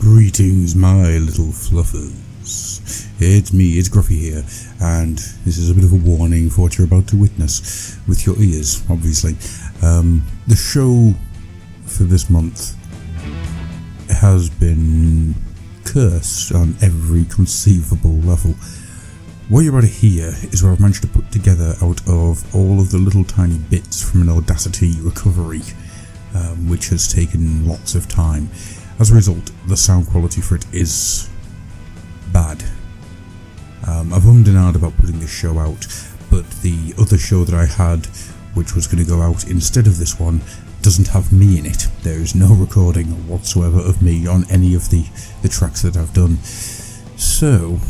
Greetings, my little fluffers. It's me, it's Gruffy here, and this is a bit of a warning for what you're about to witness with your ears, obviously. The show for this month has been cursed on every conceivable level. What you're about to hear is what I've managed to put together out of all of the little tiny bits from an Audacity recovery, which has taken lots of time. As a result, the sound quality for it is bad. I've ummed and ahed about putting this show out, but the other show that I had, which was going to go out instead of this one, doesn't have me in it. There is no recording whatsoever of me on any of the tracks that I've done. So,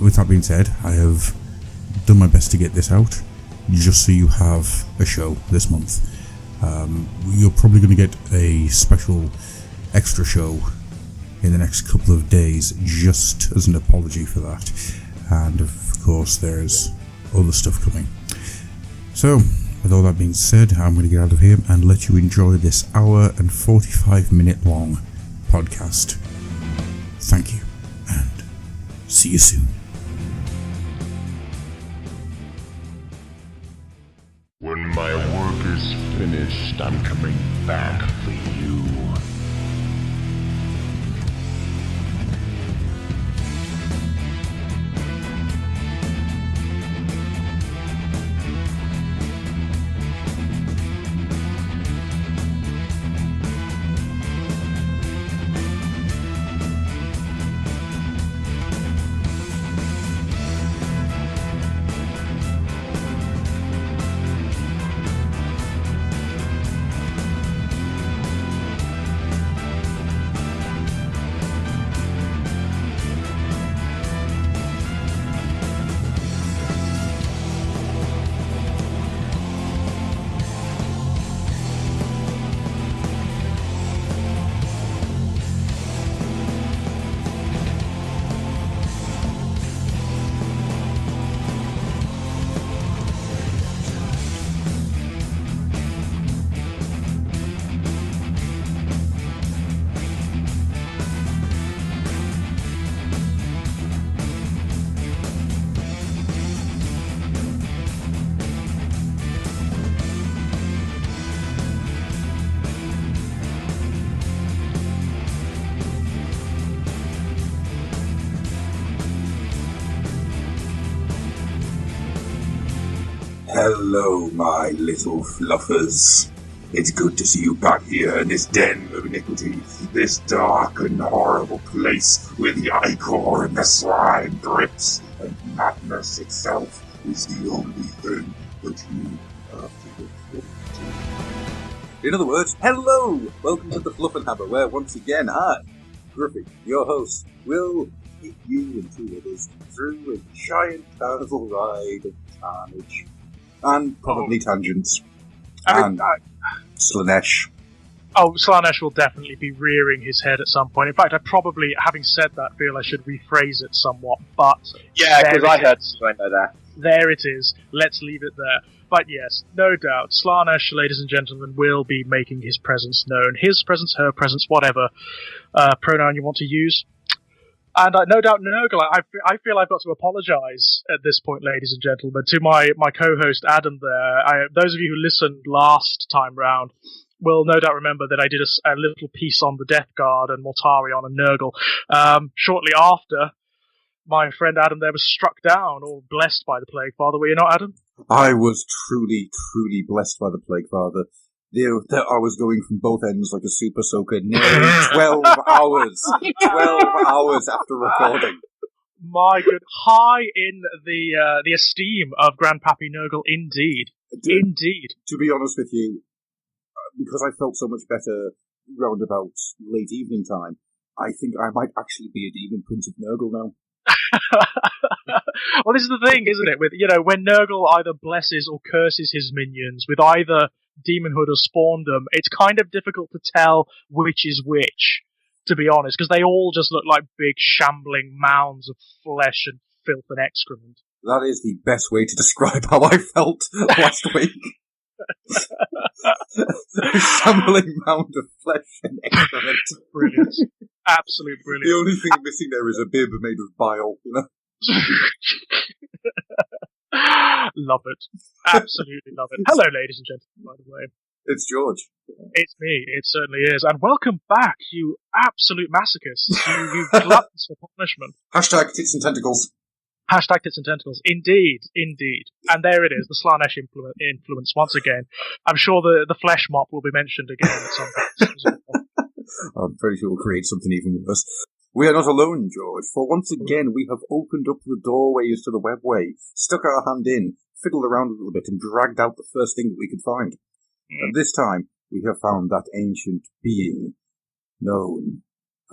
with that being said, I have done my best to get this out, just so you have a show this month. You're probably going to get a special extra show in the next couple of days, just as an apology for that. And of course, there's other stuff coming. So, with all that being said, I'm going to get out of here and let you enjoy this hour and 45-minute long podcast. Thank you, and see you soon. When my work is finished, I'm coming back for you. Hello, my little fluffers. It's good to see you back here in this den of iniquity, this dark and horrible place where the ichor and the slime drips, and madness itself is the only thing that you have to look forward to. In other words, hello! Welcome to the Fluffenhammer, where once again I, Gruffy, your host, will take you and two others through a giant carnival ride of carnage. And probably tangents. And Slaanesh. Oh, Slaanesh will definitely be rearing his head at some point. In fact, I probably, having said that, feel I should rephrase it somewhat, but... Yeah, because I heard so I know that. There it is. Let's leave it there. But yes, no doubt, Slaanesh, ladies and gentlemen, will be making his presence known. His presence, her presence, whatever pronoun you want to use. And no doubt, Nurgle, I feel I've got to apologise at this point, ladies and gentlemen, to my co-host Adam there. Those of you who listened last time round will no doubt remember that I did a little piece on the Death Guard and Mortarion and Nurgle. Shortly after, my friend Adam there was struck down or blessed by the Plague Father. Were you not, Adam? I was truly, truly blessed by the Plague Father. There, I was going from both ends like a super soaker, nearly 12 hours. 12 hours after recording. My good, high in the esteem of Grandpappy Nurgle, indeed. Indeed. To be honest with you, because I felt so much better round about late evening time, I think I might actually be a demon Prince of Nurgle now. Well, this is the thing, isn't it? With when Nurgle either blesses or curses his minions with either demonhood or spawndom, it's kind of difficult to tell which is which, to be honest, because they all just look like big shambling mounds of flesh and filth and excrement. That is the best way to describe how I felt last week. A shambling mound of flesh and excrement. Brilliant. Absolute brilliant. The only thing missing there is a bib made of bile, you know? Love it. Absolutely love it. Hello, ladies and gentlemen, by the way. It's George. It's me. It certainly is. And welcome back, you absolute masochists. You gluttons for punishment. Hashtag tits and tentacles. Hashtag tits and tentacles. Indeed. And there it is, the Slanesh influence once again. I'm sure the flesh mop will be mentioned again at some point. I'm pretty sure we'll create something even worse. We are not alone, George, for once again we have opened up the doorways to the webway, stuck our hand in, fiddled around a little bit, and dragged out the first thing that we could find. And this time, we have found that ancient being known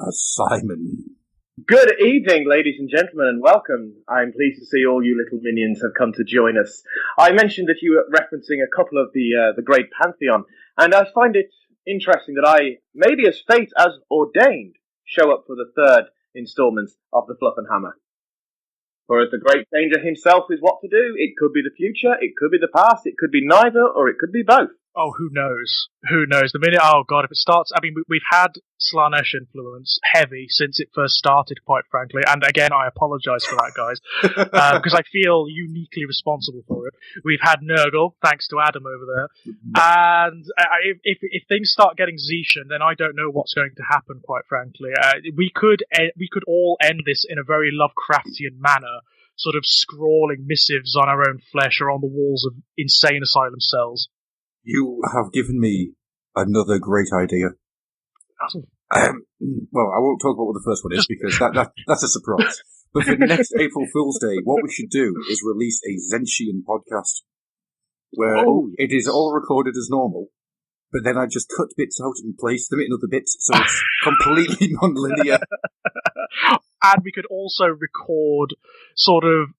as Simon. Good evening, ladies and gentlemen, and welcome. I'm pleased to see all you little minions have come to join us. I mentioned that you were referencing a couple of the great pantheon, and I find it interesting that I, maybe as fate as ordained, show up for the third installment of the Fluffenhammer. For as the great danger himself is what to do, it could be the future, it could be the past, it could be neither, or it could be both. Oh, who knows? Who knows? The minute, oh god, if it starts, I mean, we've had Slanesh influence heavy since it first started, quite frankly, and again, I apologise for that, guys, because I feel uniquely responsible for it. We've had Nurgle, thanks to Adam over there, and if things start getting Zetian, then I don't know what's going to happen, quite frankly. We could all end this in a very Lovecraftian manner, sort of scrawling missives on our own flesh or on the walls of insane asylum cells. You have given me another great idea. Well, I won't talk about what the first one is because that's a surprise. But for next April Fool's Day, what we should do is release a Zenshian podcast where it is all recorded as normal, but then I just cut bits out and place them in other bits, so it's completely non-linear. And we could also record sort of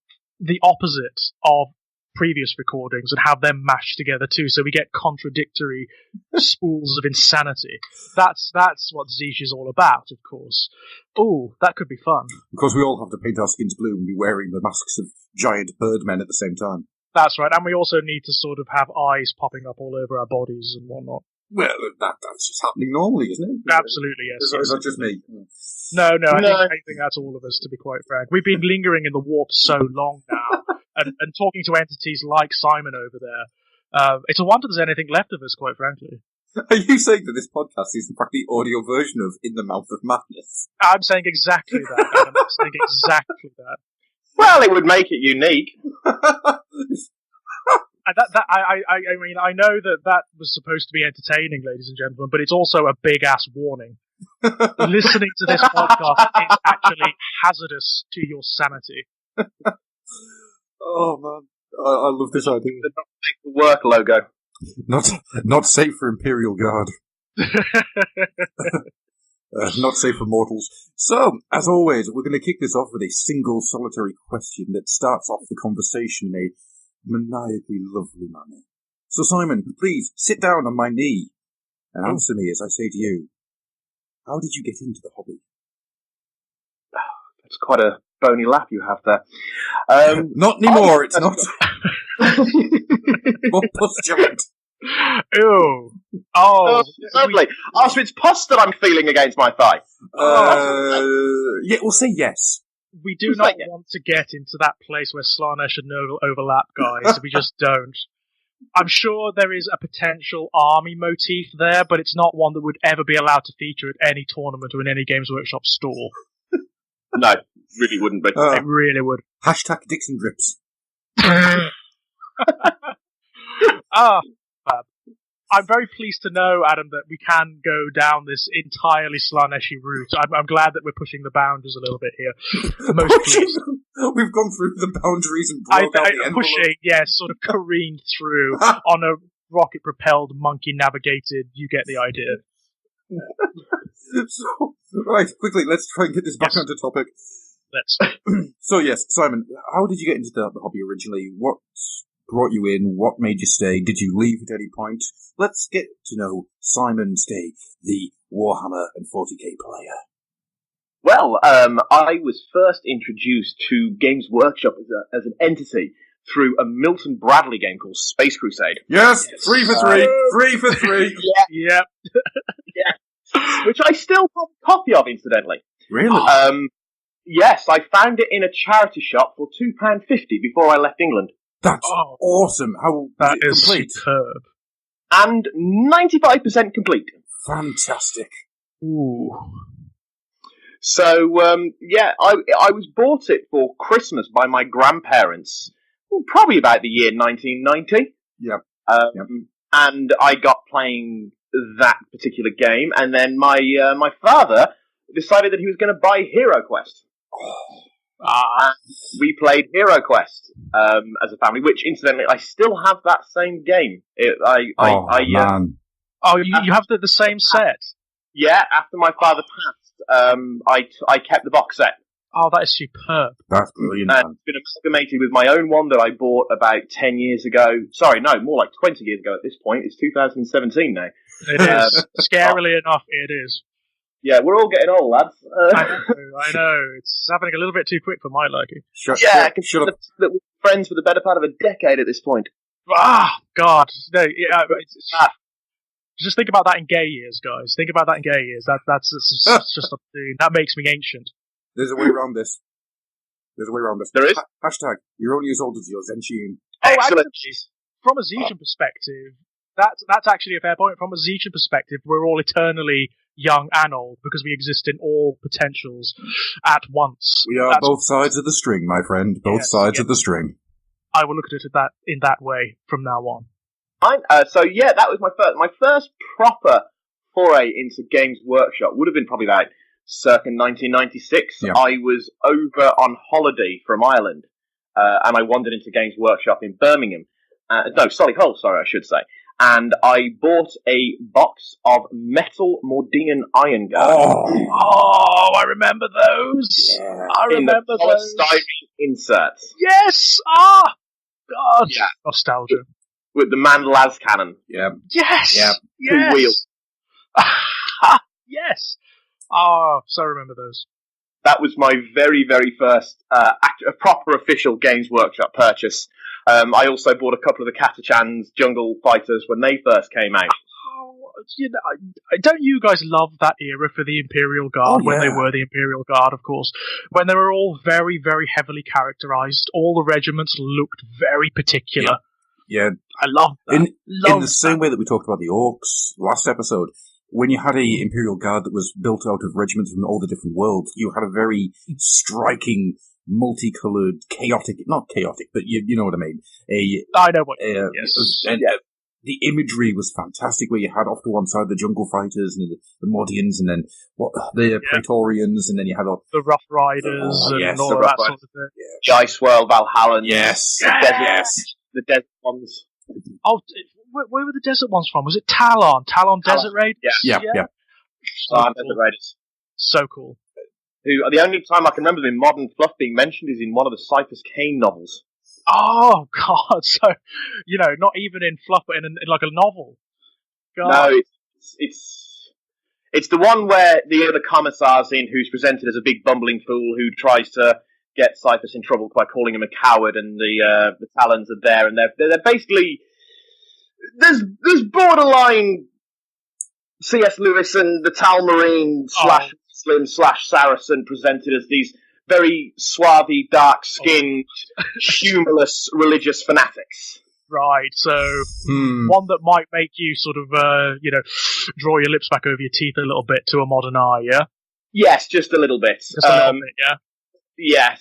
the opposite of previous recordings and have them mashed together too, so we get contradictory spools of insanity. That's what Zeech is all about, of course. Oh, that could be fun. Of course, we all have to paint our skins blue and be wearing the masks of giant birdmen at the same time. That's right, and we also need to sort of have eyes popping up all over our bodies and whatnot. Well, that's just happening normally, isn't it? Absolutely, yes. Is that just me? No, I think that's all of us, to be quite frank. We've been lingering in the warp so long now, and talking to entities like Simon over there. It's a wonder there's anything left of us, quite frankly. Are you saying that this podcast is in fact the audio version of In the Mouth of Madness? I'm saying exactly that, Adam. I'm saying exactly that. Well, it would make it unique. I mean, I know that was supposed to be entertaining, ladies and gentlemen, but it's also a big-ass warning. Listening to this podcast is actually hazardous to your sanity. Oh, man. I love this idea. The not safe for work logo. Not safe for Imperial Guard. Not safe for mortals. So, as always, we're going to kick this off with a single solitary question that starts off the conversation in a maniacally lovely manner. So, Simon, please sit down on my knee and answer me as I say to you, how did you get into the hobby? That's quite a bony lap you have there. Not anymore, it's not. More postulant. Ew. Oh, lovely. So it's pus that I'm feeling against my thigh. Yeah, we'll say yes. We do not want to get into that place where Slanesh and Nurgle overlap, guys. We just don't. I'm sure there is a potential army motif there, but it's not one that would ever be allowed to feature at any tournament or in any Games Workshop store. No, really wouldn't be. It really would. Hashtag Dixon Drips. Fab. I'm very pleased to know, Adam, that we can go down this entirely Slaneshi route. I'm glad that we're pushing the boundaries a little bit here. Most pleased. We've gone through the boundaries and broke out the envelope. Pushing, yes, sort of careened through on a rocket-propelled, monkey-navigated, you get the idea. So, right, quickly, let's try and get this back onto topic. Let's. So, yes, Simon, how did you get into the hobby originally? What brought you in? What made you stay? Did you leave at any point? Let's get to know Simon Skey, the Warhammer and 40k player. Well, I was first introduced to Games Workshop as an entity through a Milton Bradley game called Space Crusade. Yes, 3 for 3. 3 for 3. Yeah. Yep. Yeah. which I still have a copy of, incidentally. Really? Yes, I found it in a charity shop for £2.50 before I left England. That's awesome. How That is complete? superb. And 95% complete. Fantastic. Ooh. So, I was bought it for Christmas by my grandparents, probably about the year 1990. Yeah. And I got playing that particular game, and then my father decided that he was going to buy Hero Quest. And we played Hero Quest as a family, which incidentally I still have that same game. Man. You have the same set? Yeah, after my father passed, I kept the box set. Oh, that is superb. That's brilliant, And man. it's been amalgamated with my own one that I bought about 10 years ago. Sorry, no, more like 20 years ago at this point. It's 2017 now. It is. Scarily enough, it is. Yeah, we're all getting old, lads. I know. It's happening a little bit too quick for my liking. Shut That we're friends for the better part of a decade at this point. God. No, just think about that in gay years, guys. Think about that in gay years. That's just obscene. That makes me ancient. There's a way around this. There is? Hashtag, you're only as old as your Zenshin. Excellent. Actually, from a Zetan perspective, that's actually a fair point. From a Zetan perspective, we're all eternally young and old because we exist in all potentials at once. We are both sides of the string, my friend. Both sides of the string. I will look at it in that way from now on. That was my first proper foray into Games Workshop. Would have been probably about circa 1996. Yeah. I was over on holiday from Ireland, and I wandered into Games Workshop in Birmingham. Solihull, I should say. And I bought a box of metal Mordean iron guards. Oh, I remember those. Yeah. I remember those. Polystyrene inserts. Yes. God. Yeah. Nostalgia. With the man las cannon. Yeah. Yes. Yeah. Yes. Two wheels. Yes. Oh, so I remember those. That was my very, very first proper official Games Workshop purchase. I also bought a couple of the Katachan's Jungle Fighters when they first came out. Oh, don't you guys love that era for the Imperial Guard, when they were the Imperial Guard, of course? When they were all very, very heavily characterized, all the regiments looked very particular. Yeah. I love that. In the same way that we talked about the Orcs last episode, when you had a Imperial Guard that was built out of regiments from all the different worlds, you had a very striking, multicolored, not chaotic, but you know what I mean. I know what you mean, yes. And the imagery was fantastic, where you had off to one side the Jungle Fighters and the Modians, and then the Praetorians, and then you had the Rough Riders and all of that sort of thing. The Icewell, Valhalla. Yes. The desert ones. Oh, where were the desert ones from? Was it Talon? Talon Desert Raiders? Yeah. Desert Raiders. So cool. The only time I can remember them in modern fluff being mentioned is in one of the Cypress Kane novels. Oh, God. So, not even in fluff, but in like a novel. God. No, it's the one where the other commissar's in, who's presented as a big bumbling fool who tries to get Cypress in trouble by calling him a coward, and the Talons are there, and they're basically there's borderline C.S. Lewis and the Tal Marine / Muslim / Saracen presented as these very swarthy, dark-skinned, humorless religious fanatics. Right, so one that might make you sort of, draw your lips back over your teeth a little bit to a modern eye, yeah? Yes, just a little bit. Just a little bit, yeah? Yeah,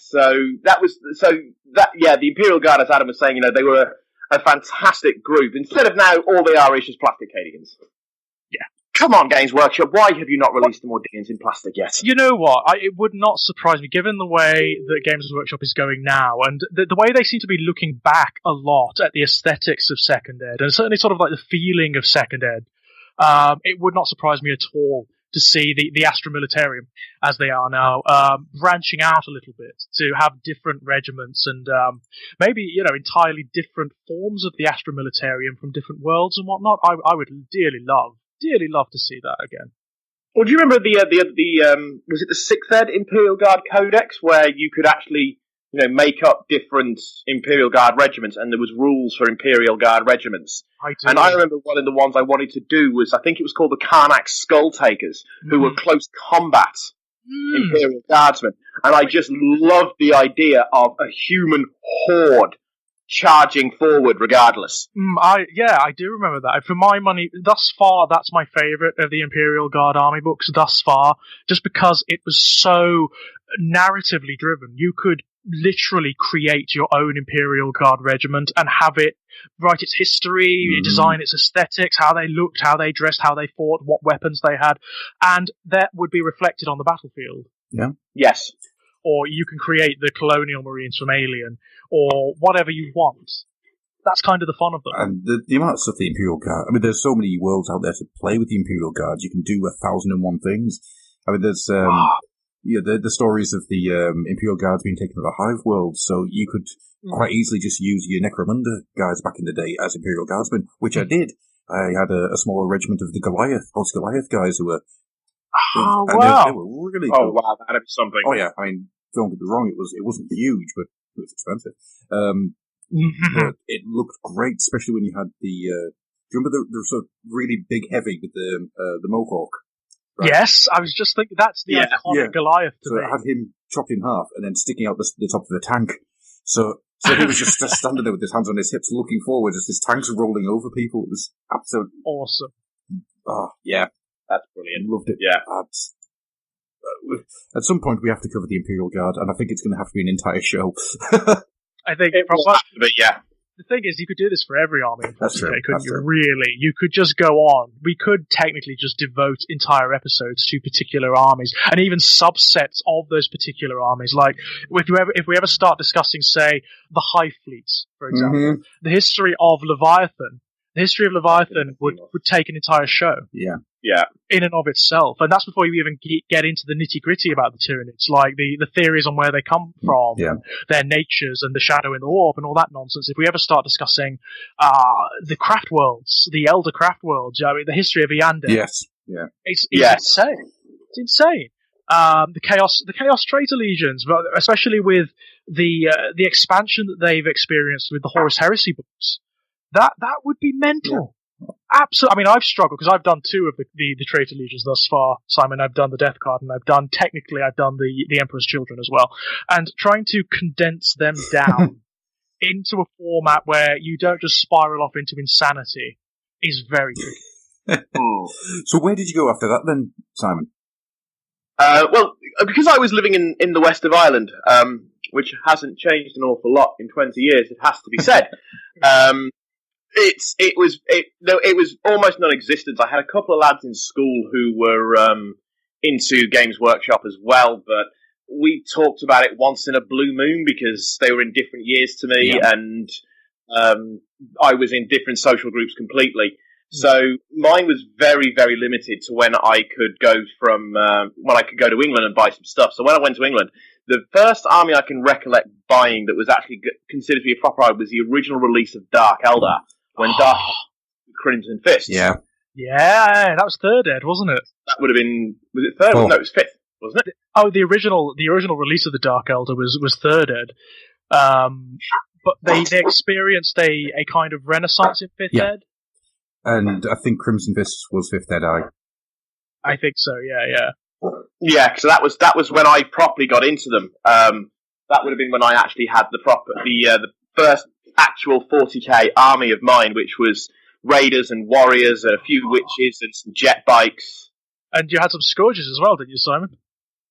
the Imperial Guard, as Adam was saying, they were a fantastic group. Instead of now, all they are is just plastic Cadians. Yeah. Come on, Games Workshop, why have you not released the Mordeans in plastic yet? You know what? It would not surprise me, given the way that Games Workshop is going now, and the way they seem to be looking back a lot at the aesthetics of Second Ed, and certainly sort of like the feeling of Second Ed, it would not surprise me at all to see the Astra Militarium, as they are now, branching out a little bit to have different regiments and maybe, entirely different forms of the Astra Militarium from different worlds and whatnot. I would dearly love to see that again. Well, do you remember the was it the 6th Ed Imperial Guard Codex, where you could actually, make up different Imperial Guard regiments, and there was rules for Imperial Guard regiments. And I remember one of the ones I wanted to do was, I think it was called the Karnak Skull Takers, who were close combat Imperial Guardsmen. And I just loved the idea of a human horde charging forward regardless. I do remember that. For my money, thus far, that's my favourite of the Imperial Guard army books thus far, just because it was so narratively driven. You could literally create your own Imperial Guard regiment and have it write its history, design its aesthetics, how they looked, how they dressed, how they fought, what weapons they had, and that would be reflected on the battlefield. Yeah. Yes. Or you can create the Colonial Marines from Alien, or whatever you want. That's kind of the fun of them. And the amount of stuff the Imperial Guard... I mean, there's so many worlds out there to play with the Imperial Guard. You can do 1,001 things. I mean, there's... the stories of the Imperial Guards being taken to the Hive world, so you could quite easily just use your Necromunda guys back in the day as Imperial Guardsmen, which I did. I had a smaller regiment of the post-Goliath guys who were... wow. They were really cool. Oh, wow, that'd be something. Oh, yeah, I mean, don't get me wrong, it wasn't huge, but it was expensive. But it looked great, especially when you had the... do you remember the sort of really big heavy with the Mohawk? Right. Yes, I was just thinking that's the iconic Goliath to me. So I had him chopped in half and then sticking out the top of the tank. So he was just standing there with his hands on his hips, looking forward as his tanks were rolling over people. It was absolutely awesome. Oh, yeah, that's brilliant. Loved it. Yeah. At some point, we have to cover the Imperial Guard, and I think it's going to have to be an entire show. I think it will have to be, yeah. The thing is, you could do this for every army in 40k, couldn't you? True. Really, you could just go on. We could technically just devote entire episodes to particular armies, and even subsets of those particular armies. Like, if we ever start discussing, say, the Hive fleets, for example, the history of Leviathan would take an entire show. Yeah. Yeah. In and of itself. And that's before you even get into the nitty-gritty about the Tyranids, like the theories on where they come from, their natures, and the shadow in the warp, and all that nonsense. If we ever start discussing the craft worlds, the Elder craft worlds, I mean, the history of Eander. Yes. Yeah. It's insane. It's insane. The Chaos Traitor Legions, especially with the expansion that they've experienced with the Horus Heresy books. That would be mental. Yeah. Absolutely. I mean, I've struggled because I've done 2 of the Traitor Legions thus far, Simon. I've done the Death Card, and I've done the Emperor's Children as well. And trying to condense them down into a format where you don't just spiral off into insanity is very tricky. So where did you go after that then, Simon? Well, because I was living in the west of Ireland, which hasn't changed an awful lot in 20 years, it has to be said. It was almost non-existent. I had a couple of lads in school who were into Games Workshop as well, but we talked about it once in a blue moon because they were in different years to me, and I was in different social groups completely. So mine was very, very limited to when I could go to England and buy some stuff. So when I went to England, the first army I can recollect buying that was actually considered to be a proper army was the original release of Dark Eldar, when Dark Crimson Fist. Yeah, that was 3rd ed, wasn't it? That would have been... Was it 3rd? Oh. No, it was 5th, wasn't it? Oh, the original release of the Dark Elder was 3rd ed. But they experienced a kind of renaissance in 5th ed. And I think Crimson Fist was 5th ed, I think so, yeah. Yeah, so that was when I properly got into them. That would have been when I actually had the first actual 40k army of mine, which was raiders and warriors and a few witches and some jet bikes. And you had some scourges as well, didn't you, Simon?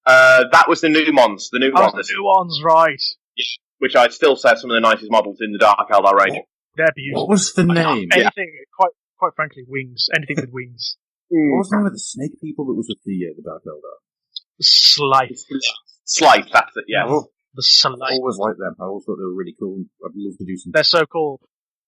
That was the new ones. The new ones, right. Yeah, which I'd still say some of the nicest models in the Dark Eldar range. They're beautiful. What was the name? Anything, quite frankly, wings. Anything with wings. What was the name of the snake people that was with the Dark Eldar? Slythe. Slythe, that's it, yeah. The Slythe. I always liked them. I always thought they were really cool. I'd love to do some. They're so cool.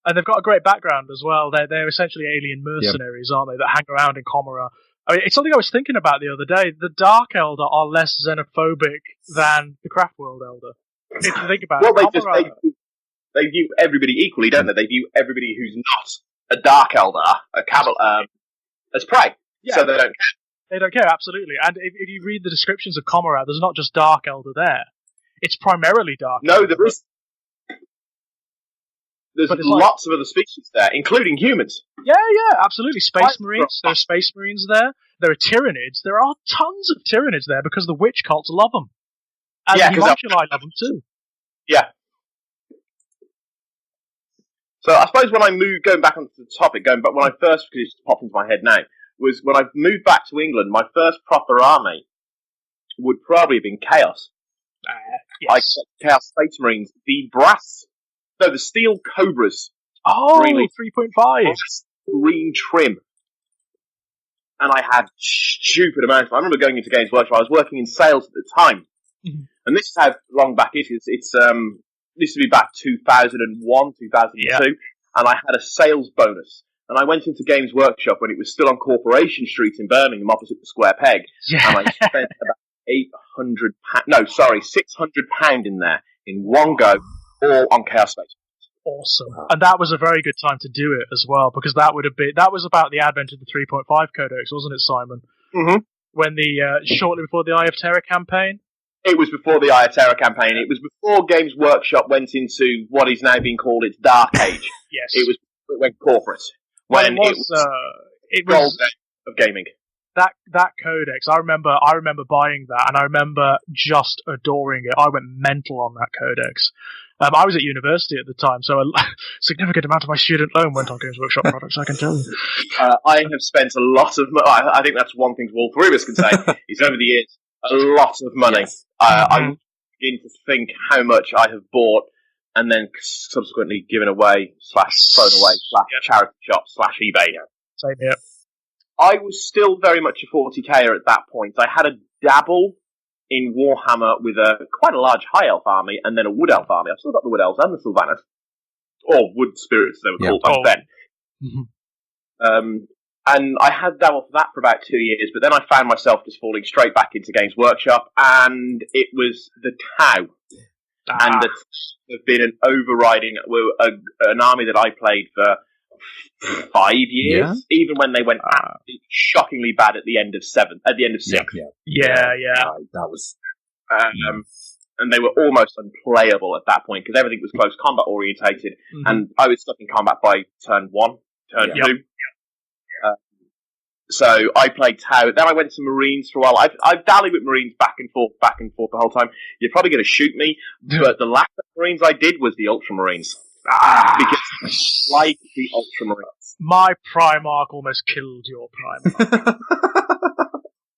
And they've got a great background as well. They're essentially alien mercenaries, aren't they, that hang around in Comora. I mean, it's something I was thinking about the other day. The Dark Eldar are less xenophobic than the Craftworld Elder. If you think about it. They view everybody equally, don't they? They view everybody who's not a Dark Eldar, as prey. Yeah. So they don't care. They don't care, absolutely. And if you read the descriptions of Comora, there's not just Dark Elder there. It's primarily dark. No, there is. There's But it's lots of other species there, including humans. Yeah, absolutely. Space Marines. There are Space Marines there. There are Tyranids. There are tons of Tyranids there because the witch cults love them. And Yeah, the 'cause Homunculi love them too. Yeah. So I suppose when I moved, going back onto the topic, when I first, because it's popped into my head now, was when I moved back to England, my first proper army would probably have been Chaos. Yes. Chaos Space Marines, the Steel Cobras. Oh, Really? 3.5. Green trim. And I had stupid amounts. I remember going into Games Workshop. I was working in sales at the time. Mm-hmm. And this is how long back it is. It's this would be back 2001, 2002. And I had a sales bonus. And I went into Games Workshop when it was still on Corporation Street in Birmingham, opposite the Square Peg. Yeah. And I spent about £600 in there in one go, all on Chaos Space. Awesome. And that was a very good time to do it as well, because that was about the advent of the 3.5 Codex, wasn't it, Simon? Mm-hmm. When shortly before the Eye of Terror campaign? It was before the Eye of Terror campaign. It was before Games Workshop went into what is now being called its Dark Age. Yes. It went corporate. When it was gold of gaming. That codex, I remember buying that, and I remember just adoring it. I went mental on that codex. I was at university at the time, so a significant amount of my student loan went on Games Workshop products, I can tell you. I have spent a lot of money. I think that's one thing all three of us can say, is over the years, a lot of money. Yes. I begin to think how much I have bought and then subsequently given away / thrown away / charity shop / eBay. Same here. I was still very much a 40k-er at that point. I had a dabble in Warhammer with quite a large High Elf army and then a Wood Elf army. I've still got the Wood Elves and the Sylvanas. Or Wood Spirits, they were called back then. Mm-hmm. And I had dabble for that for about 2 years, but then I found myself just falling straight back into Games Workshop, and it was the Tau. And that have been an overriding, an army that I played for 5 years, even when they went shockingly bad at the end of 6. Yeah. That was... And they were almost unplayable at that point, because everything was close combat orientated, and I was stuck in combat by turn 1, turn 2. So I played Tau. Then I went to Marines for a while. I've dallied with Marines back and forth the whole time. You're probably going to shoot me, but the last Marines I did was the Ultramarines. Because I like the Ultramarines. My Primarch almost killed your Primarch.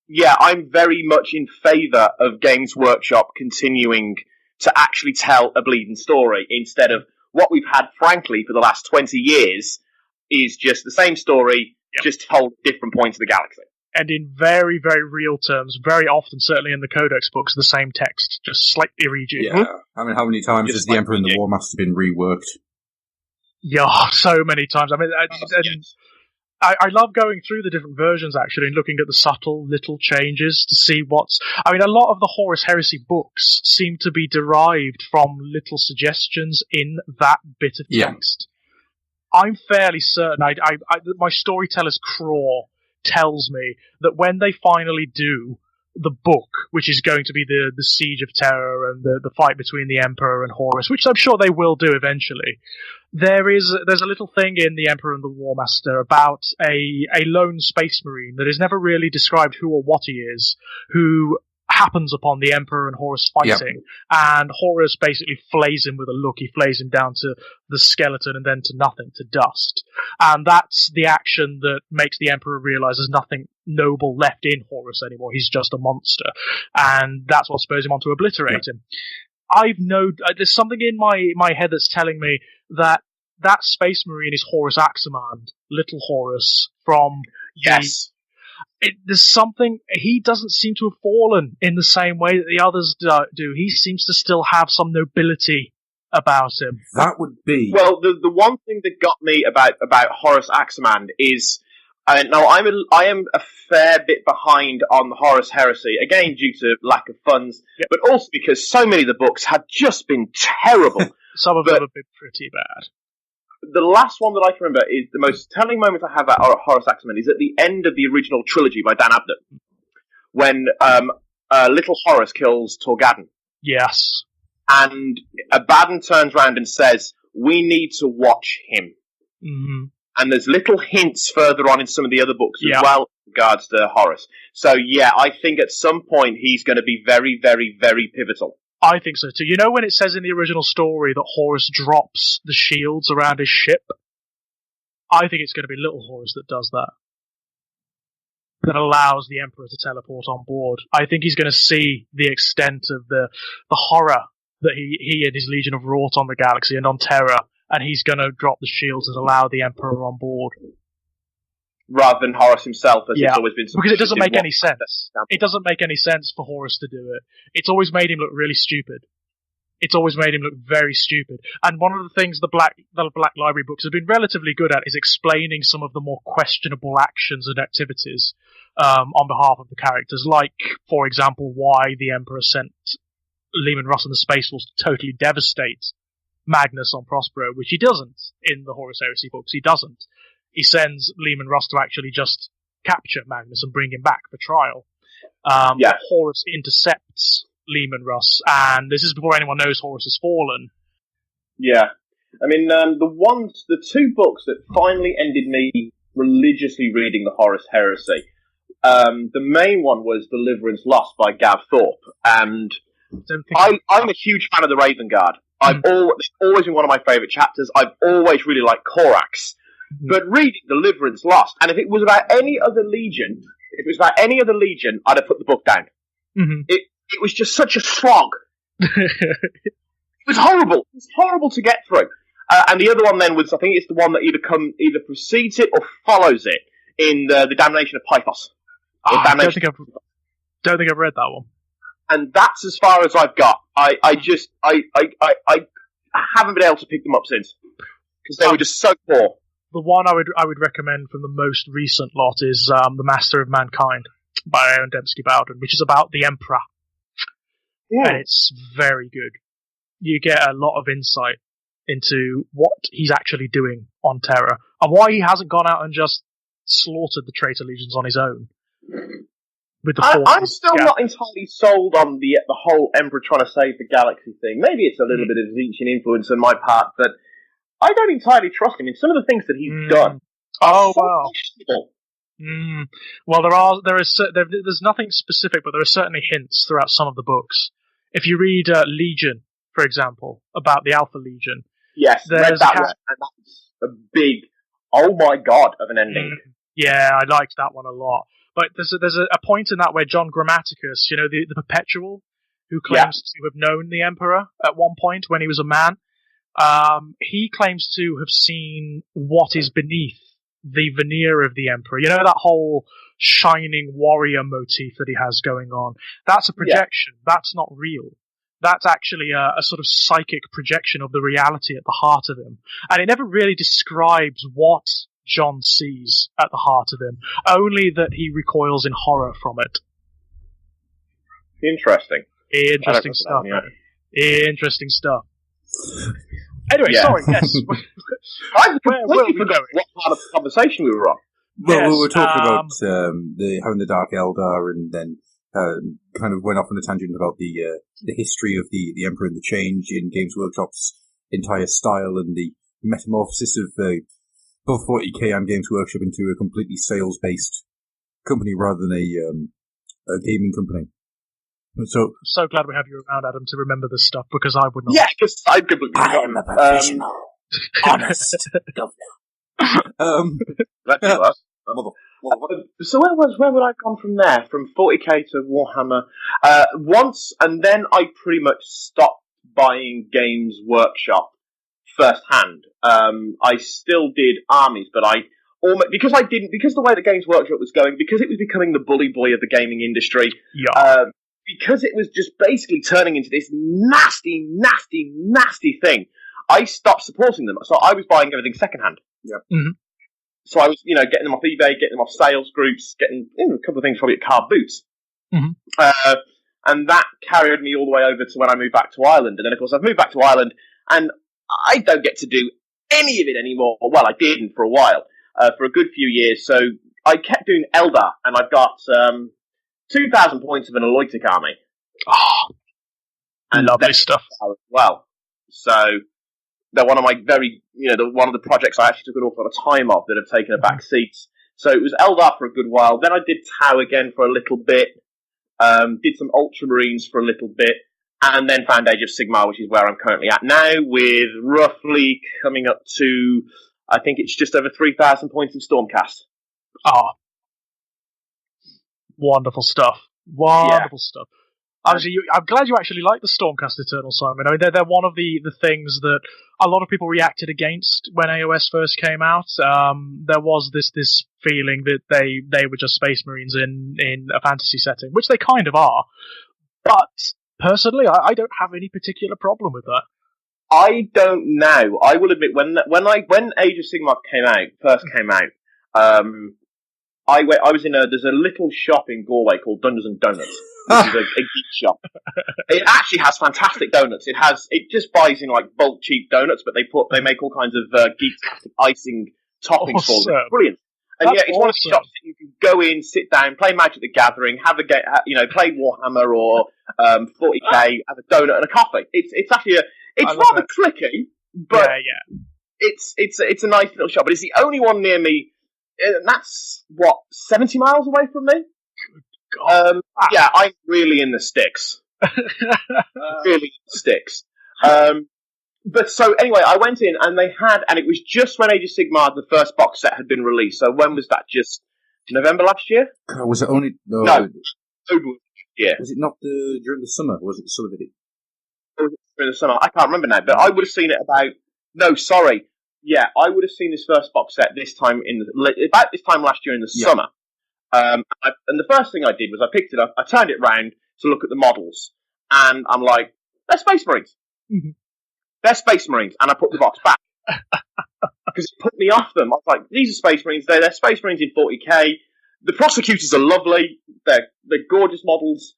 Yeah, I'm very much in favour of Games Workshop continuing to actually tell a bleeding story, instead of what we've had, frankly, for the last 20 years, is just the same story, just told at different points of the galaxy. And in very, very real terms, very often, certainly in the Codex books, the same text, just slightly rejigged. Yeah. I mean, how many times has the Emperor and the War Master been reworked? Yeah, so many times. I mean, I love going through the different versions, actually, and looking at the subtle little changes to see what's... I mean, a lot of the Horus Heresy books seem to be derived from little suggestions in that bit of text. I'm fairly certain, my storyteller's craw tells me that when they finally do the book, which is going to be the Siege of Terror and the fight between the Emperor and Horus, which I'm sure they will do eventually, there's a little thing in the Emperor and the War Master about a lone space marine that is never really described who or what he is, who happens upon the Emperor and Horus fighting, and Horus basically flays him with a look. He flays him down to the skeleton and then to nothing, to dust. And that's the action that makes the Emperor realize there's nothing noble left in Horus anymore. He's just a monster. And that's what spurs him on to obliterate him. There's something in my head that's telling me that Space Marine is Horus Aximand, Little Horus from there's something, he doesn't seem to have fallen in the same way that the others do. He seems to still have some nobility about him. That would be... Well, the one thing that got me about Horus Aximand is... now, I am a fair bit behind on Horus Heresy, again due to lack of funds, but also because so many of the books have just been terrible. Some of them have been pretty bad. The last one that I can remember is the most telling moment I have about Horus Aximand is at the end of the original trilogy by Dan Abnett, when Little Horus kills Torgadon. Yes. and Abaddon turns around and says, "We need to watch him." Mm-hmm. And there's little hints further on in some of the other books Yeah. as well in regards to Horus. So yeah, I think at some point he's going to be very, very, very pivotal. I think so too. You know when it says in the original story that Horus drops the shields around his ship? I think it's going to be little Horus that does that. That allows the Emperor to teleport on board. I think he's going to see the extent of the horror that he and his Legion have wrought on the galaxy and on Terra, and he's going to drop the shields and allow the Emperor on board. Rather than Horus himself, as it's always been. Because it doesn't make any sense. It doesn't make any sense for Horus to do it. It's always made him look really stupid. It's always made him look very stupid. And one of the things the Black Library books have been relatively good at is explaining some of the more questionable actions and activities on behalf of the characters. Like, for example, why the Emperor sent Leman Russ and the Space Force to totally devastate Magnus on Prospero, which he doesn't in the Horus Heresy books. He doesn't. He sends Leman Russ to actually just capture Magnus and bring him back for trial. Horus intercepts Leman Russ, and this is before anyone knows Horus has fallen. Yeah. I mean, the two books that finally ended me religiously reading the Horus Heresy, the main one was Deliverance Lost by Gav Thorpe, and I'm a huge fan of the Raven Guard. It's always been one of my favourite chapters. I've always really liked Korax. But reading Deliverance Lost, and if it was about any other legion, I'd have put the book down. Mm-hmm. It was just such a slog. It was horrible. It was horrible to get through. And the other one then was, I think it's the one that either precedes it or follows it in the Damnation of Pythos. I don't think I've read that one. And that's as far as I've got. I haven't been able to pick them up since because they were just so poor. The one I would recommend from the most recent lot is The Master of Mankind by Aaron Dembski-Bowden, which is about the Emperor. Yeah. And it's very good. You get a lot of insight into what he's actually doing on Terra and why he hasn't gone out and just slaughtered the traitor legions on his own. With the I'm still not entirely sold on the whole Emperor trying to save the galaxy thing. Maybe it's a little bit of Zinchian influence on my part, but I don't entirely trust him in some of the things that he's done. Questionable. Well, there's nothing specific, but there are certainly hints throughout some of the books. If you read Legion, for example, about the Alpha Legion, yes, read that one, and that's a big, oh my god, of an ending. Yeah, I liked that one a lot. But there's a point in that where John Grammaticus, the Perpetual, who claims to have known the Emperor at one point when he was a man, he claims to have seen what is beneath the veneer of the Emperor. You know, that whole shining warrior motif that he has going on? That's a projection. Yeah. That's not real. That's actually a sort of psychic projection of the reality at the heart of him. And it never really describes what John sees at the heart of him, only that he recoils in horror from it. Interesting stuff. Interesting stuff. Anyway, sorry, yes. I completely forgot what part of the conversation we were on. Well, we were talking about having the Dark Eldar, and then kind of went off on a tangent about the history of the Emperor and the change in Games Workshop's entire style and the metamorphosis of above 40k and Games Workshop into a completely sales-based company rather than a gaming company. So, I'm so glad we have you around, Adam, to remember this stuff, because I would not. Yeah, because I've completely forgotten. I'm a professional, honest governor. So where would I come from there? From 40k to Warhammer once, and then I pretty much stopped buying Games Workshop firsthand. I still did armies, but because the way the Games Workshop was going, because it was becoming the bully boy of the gaming industry. Yeah. Because it was just basically turning into this nasty, nasty, nasty thing, I stopped supporting them. So I was buying everything secondhand. Yeah. Mm-hmm. So I was, getting them off eBay, getting them off sales groups, getting a couple of things probably at Car Boots. Mm-hmm. And that carried me all the way over to when I moved back to Ireland. And then, of course, I've moved back to Ireland, and I don't get to do any of it anymore. Well, I didn't for a while, for a good few years. So I kept doing Eldar, and I've got 2,000 points of an Aloytic army. Oh. And lovely stuff as well. So they're one of my one of the projects I actually took an awful lot of time off that have taken a back seat. So it was Eldar for a good while. Then I did Tau again for a little bit. Did some Ultramarines for a little bit. And then found Age of Sigmar, which is where I'm currently at now, with roughly coming up to, I think it's just over 3,000 points in Stormcast. Ah, wonderful stuff. Wonderful stuff. Obviously, I'm glad you actually like the Stormcast Eternal, Simon. I mean, they're one of the things that a lot of people reacted against when AOS first came out. There was this feeling that they were just Space Marines in a fantasy setting, which they kind of are. But personally, I don't have any particular problem with that. I don't know. I will admit, when Age of Sigmar first came out, I was there's a little shop in Galway called Dungeons and Donuts. Which is a geek shop. It actually has fantastic donuts. It just buys in like bulk cheap donuts, but they make all kinds of geek icing toppings for them. Brilliant. And it's one of the shops that you can go in, sit down, play Magic the Gathering, have a game, play Warhammer or 40k, have a donut and a coffee. It's actually it's rather clicky, but it's a nice little shop. But it's the only one near me. And that's 70 miles away from me. I'm really in the sticks. Really in the sticks. But so anyway, I went in and it was just when Age of Sigmar, the first box set, had been released. So when was that? Just November last year? Was it only? No. Yeah. Was it not during the summer? Was it the summer? During the summer, I can't remember now. But I would have seen it about. No, sorry. Yeah, I would have seen this first box set about this time last year in the summer. And the first thing I did was I picked it up, I turned it round to look at the models, and I'm like, they're Space Marines. Mm-hmm. They're Space Marines, and I put the box back. Because it put me off them. I was like, these are Space Marines, they're Space Marines in 40k, the prosecutors are lovely, they're gorgeous models,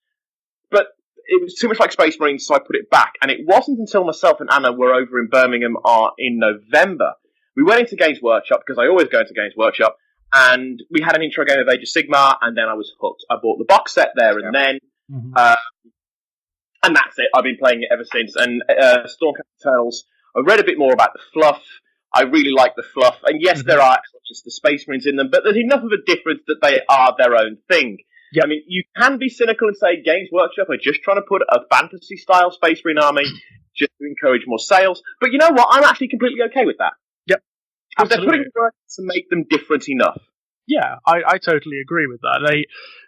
but it was too much like Space Marines, so I put it back. And it wasn't until myself and Anna were over in Birmingham in November, we went into Games Workshop, because I always go into Games Workshop, and we had an intro game of Age of Sigmar, and then I was hooked. I bought the box set there and then, and that's it. I've been playing it ever since. And Stormcast Eternals, I read a bit more about the fluff. I really like the fluff. And yes, there are just the Space Marines in them, but there's enough of a difference that they are their own thing. Yeah. I mean, you can be cynical and say Games Workshop are just trying to put a fantasy-style Space Marine army just to encourage more sales. But you know what? I'm actually completely okay with that. Yep. Because they're putting the work to make them different enough. Yeah, I totally agree with that.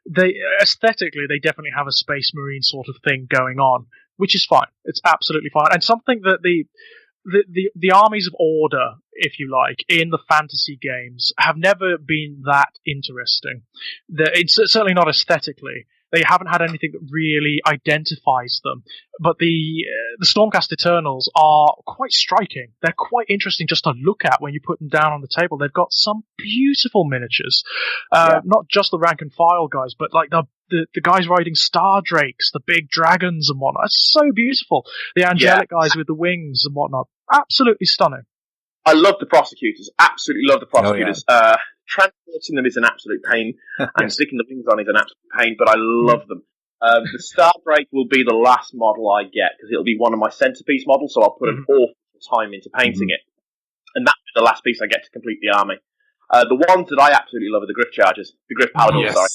They aesthetically, they definitely have a Space Marine sort of thing going on, which is fine. It's absolutely fine. And something that the armies of order, if you like, in the fantasy games have never been that interesting. It's certainly not aesthetically. They haven't had anything that really identifies them. But the Stormcast Eternals are quite striking. They're quite interesting just to look at when you put them down on the table. They've got some beautiful miniatures. Not just the rank and file guys, but like the guys riding Star Drakes, the big dragons and whatnot. It's so beautiful. The angelic guys with the wings and whatnot. Absolutely stunning. I love the prosecutors. Absolutely love the prosecutors. Transporting them is an absolute pain, and sticking the wings on is an absolute pain, but I love them. The Stardrake will be the last model I get, because it'll be one of my centerpiece models, so I'll put an awful time into painting it. And that's the last piece I get to complete the army. The ones that I absolutely love are the Griff Chargers, the Griff Paladins, sorry.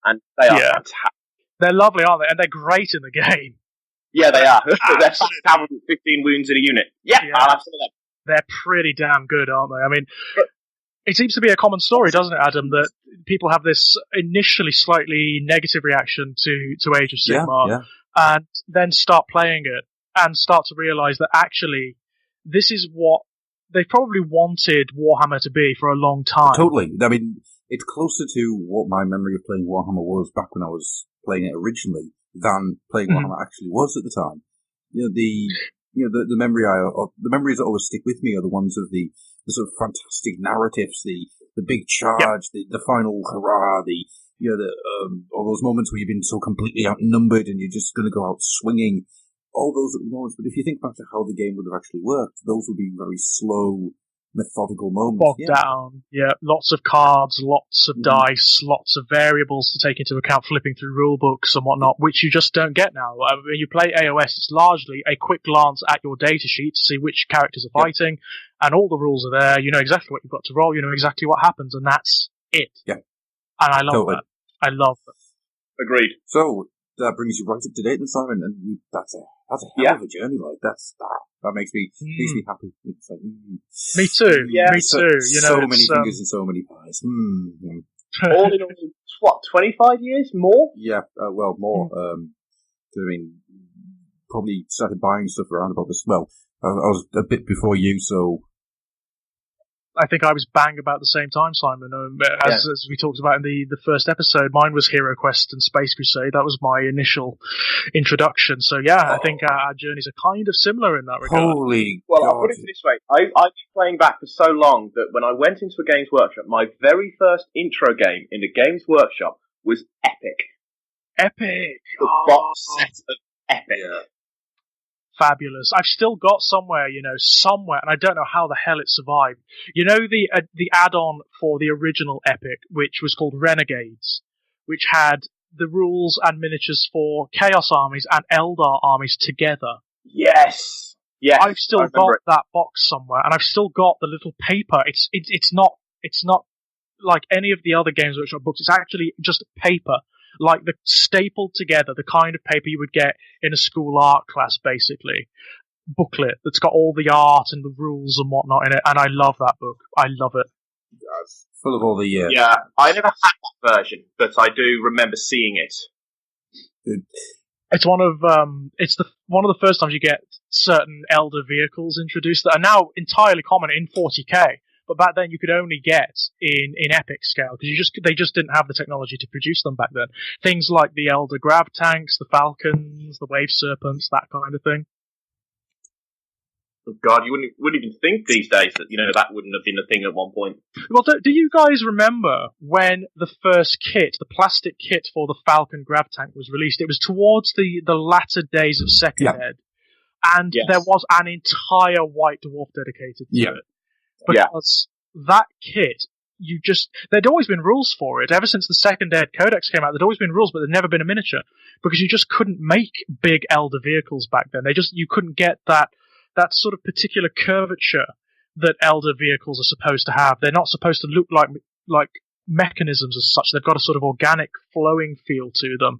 And they are fantastic. They're lovely, aren't they? And they're great in the game. Yeah, they are. They're fast cavalry with 15 wounds in a unit. Yeah, I'll have some of them. They're pretty damn good, aren't they? I mean, it seems to be a common story, doesn't it, Adam, that people have this initially slightly negative reaction to Age of Sigmar, and then start playing it and start to realise that actually this is what they probably wanted Warhammer to be for a long time. Totally. I mean, it's closer to what my memory of playing Warhammer was back when I was playing it originally than playing Warhammer actually was at the time. The memories that always stick with me are the ones of the sort of fantastic narratives, the big charge, the final hurrah, all those moments where you've been so completely outnumbered and you're just going to go out swinging, all those moments. But if you think back to how the game would have actually worked, those would be very slow, methodical moment. Bogged down. Yeah, lots of cards, lots of dice, lots of variables to take into account, flipping through rule books and whatnot, which you just don't get now. When you play AOS, it's largely a quick glance at your data sheet to see which characters are fighting, and all the rules are there. You know exactly what you've got to roll. You know exactly what happens, and that's it. Yeah, and I love that. I love that. Agreed. So that brings you right up to date, then, Simon, and that's a hell of a journey. Like that makes me happy. It's like, Me too. Yeah, me too. You know, so many fingers and so many pies. All in all, what, 25 years more? Yeah, well, more. I mean, probably started buying stuff around about this. Well, I was a bit before you, so. I think I was bang about the same time, Simon. As we talked about in the first episode, mine was Hero Quest and Space Crusade. That was my initial introduction. So yeah, I think our journeys are kind of similar in that regard. Well, I'll put it this way. I've been playing back for so long that when I went into a Games Workshop, my very first intro game in the Games Workshop was Epic. Epic! The box set of Epic. Yeah. Fabulous. I've still got somewhere, and I don't know how the hell it survived. You know the add-on for the original Epic, which was called Renegades, which had the rules and miniatures for Chaos armies and Eldar armies together. Yes. I've still got that box somewhere, and I've still got the little paper. It's not like any of the other Games Workshop books. It's actually just paper. Like the stapled together, the kind of paper you would get in a school art class, basically. Booklet that's got all the art and the rules and whatnot in it, and I love that book. I love it. It's full of all the... Yeah, I never had that version, but I do remember seeing it. It's one of the first times you get certain Elder vehicles introduced that are now entirely common in 40k. But back then, you could only get in epic scale because they just didn't have the technology to produce them back then. Things like the Elder Grav tanks, the Falcons, the Wave Serpents, that kind of thing. Oh God, you wouldn't even think these days that that wouldn't have been a thing at one point. Well, do you guys remember when the first kit, the plastic kit for the Falcon Grav tank, was released? It was towards the latter days of Second Ed, and there was an entire White Dwarf dedicated to it. Because that kit, there'd always been rules for it. Ever since the Second Ed Codex came out, there'd always been rules, but there'd never been a miniature. Because you just couldn't make big Elder vehicles back then. You couldn't get that sort of particular curvature that Elder vehicles are supposed to have. They're not supposed to look like mechanisms as such. They've got a sort of organic flowing feel to them.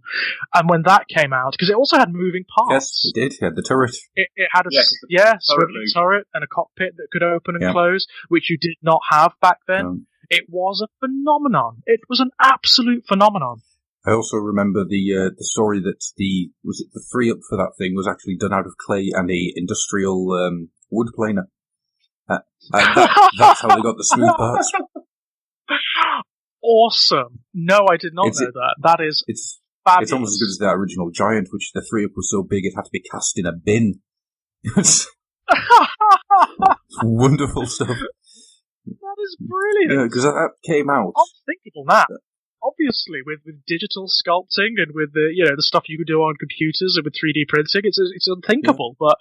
And when that came out, because it also had moving parts. Yes, it did. It had the turret. It had a swiveling turret and a cockpit that could open and close, which you did not have back then. It was a phenomenon. It was an absolute phenomenon. I also remember the story that the 3-up for that thing was actually done out of clay and a industrial wood planer. That's how they got the smooth parts. Awesome. No, I did not know that. That is fabulous. It's almost as good as that original Giant, which the 3-up was so big it had to be cast in a bin. It's wonderful stuff. That is brilliant. Yeah, because that came out. Unthinkable now. Obviously, with digital sculpting and with the stuff you could do on computers and with 3D printing, it's unthinkable, but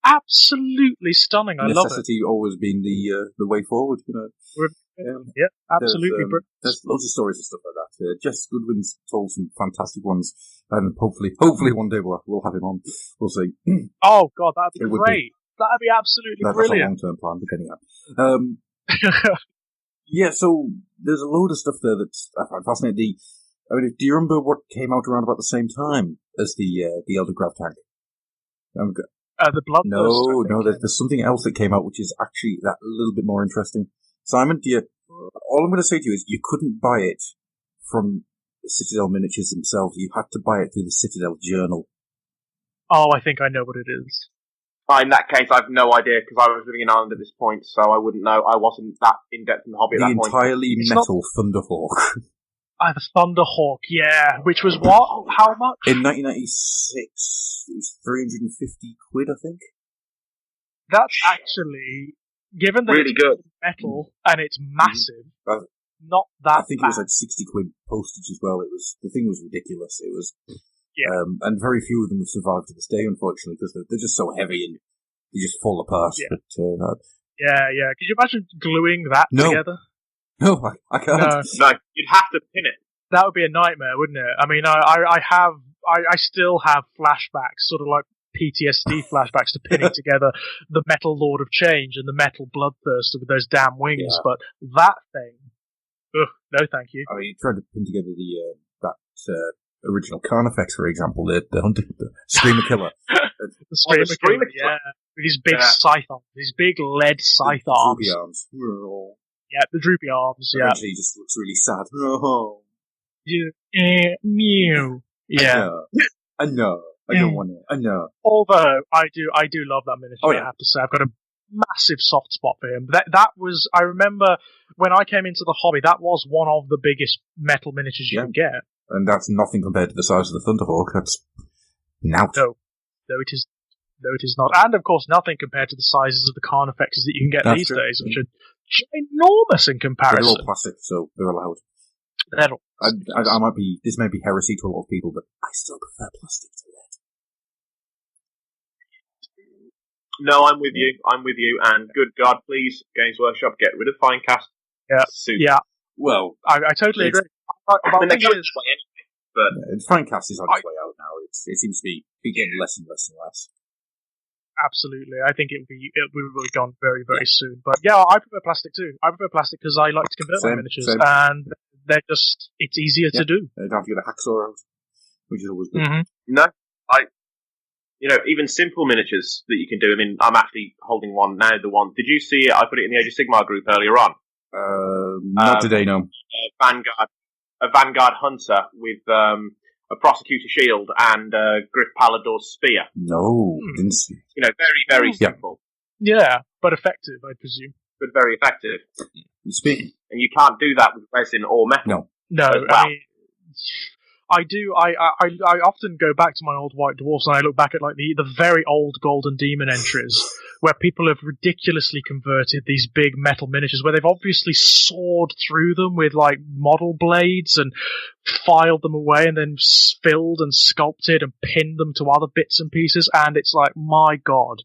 absolutely stunning. I love it. Necessity always being the way forward, Yeah, absolutely. There's loads of stories and stuff like that. Jess Goodwin's told some fantastic ones, and hopefully one day we'll have him on. We'll see. Oh God, that'd be great. That'd be absolutely brilliant. That's a long-term plan, depending on. Yeah, so there's a load of stuff there that I find fascinating. Do you remember what came out around about the same time as the Elder Grav tank? The Bloodthirst. No, there's something else that came out which is actually a little bit more interesting. Simon, all I'm going to say to you is you couldn't buy it from Citadel Miniatures themselves. You had to buy it through the Citadel Journal. Oh, I think I know what it is. In that case, I have no idea, because I was living in Ireland at this point, so I wouldn't know. I wasn't that in-depth in the hobby at that point. The entirely metal Thunderhawk. The Thunderhawk, yeah. Which was what? How much? In 1996, it was £350, I think. That's actually, given that really it's good. Metal and it's massive, not that I think bad. It was like £60 postage as well. The thing was ridiculous. It was... and very few of them have survived to this day, unfortunately, because they're just so heavy and they just fall apart. Yeah. But Yeah. Could you imagine gluing that together? No, I can't. No, you'd have to pin it. That would be a nightmare, wouldn't it? I mean, I still have flashbacks, sort of like PTSD flashbacks to pinning together the Metal Lord of Change and the Metal Bloodthirster with those damn wings, but that thing, no thank you. I mean, you tried to pin together that original Carnifex, for example, the Screamer Killer. The Screamer Killer, yeah. With these big scythe arms, these big lead scythe arms. Droopy arms. Yeah, the droopy arms, yeah. Eventually he just looks really sad. Mew. Yeah. I know. I don't want it. I know. Although I do love that miniature. I have to say, I've got a massive soft spot for him. That was, I remember when I came into the hobby, that was one of the biggest metal miniatures you could get. And that's nothing compared to the size of the Thunderhawk. That's nout. No, it is not. And of course, nothing compared to the sizes of the Carnifexes that you can get these days, which are ginormous in comparison. They're all plastic, so they're allowed. This may be heresy to a lot of people, but I still prefer plastic to lead. No, I'm with you. And good God, please, Games Workshop, get rid of Finecast. Soon. Yeah. Well, I totally agree. They're going this way anyway, but Finecast is on its way out now. It seems to be getting less and less and less. Absolutely, I think it will be gone very, very soon. But yeah, I prefer plastic too. I prefer plastic because I like to convert my miniatures, and it's easier to do. You don't have to get a hacksaw out, which is always good. Mm-hmm. No, even simple miniatures that you can do. I mean, I'm actually holding one now. Did you see it? I put it in the Age of Sigmar group earlier on. Not today, no. A Vanguard Hunter with a Prosecutor Shield and Griff Palador's Spear. No, didn't see. Very, very simple. Yeah, but effective, I presume. But very effective. Speaking. And you can't do that with resin or metal. No. I mean, I do. I often go back to my old White Dwarfs and I look back at like the very old Golden Demon entries where people have ridiculously converted these big metal miniatures where they've obviously sawed through them with like model blades and filed them away and then filled and sculpted and pinned them to other bits and pieces, and it's like, my God,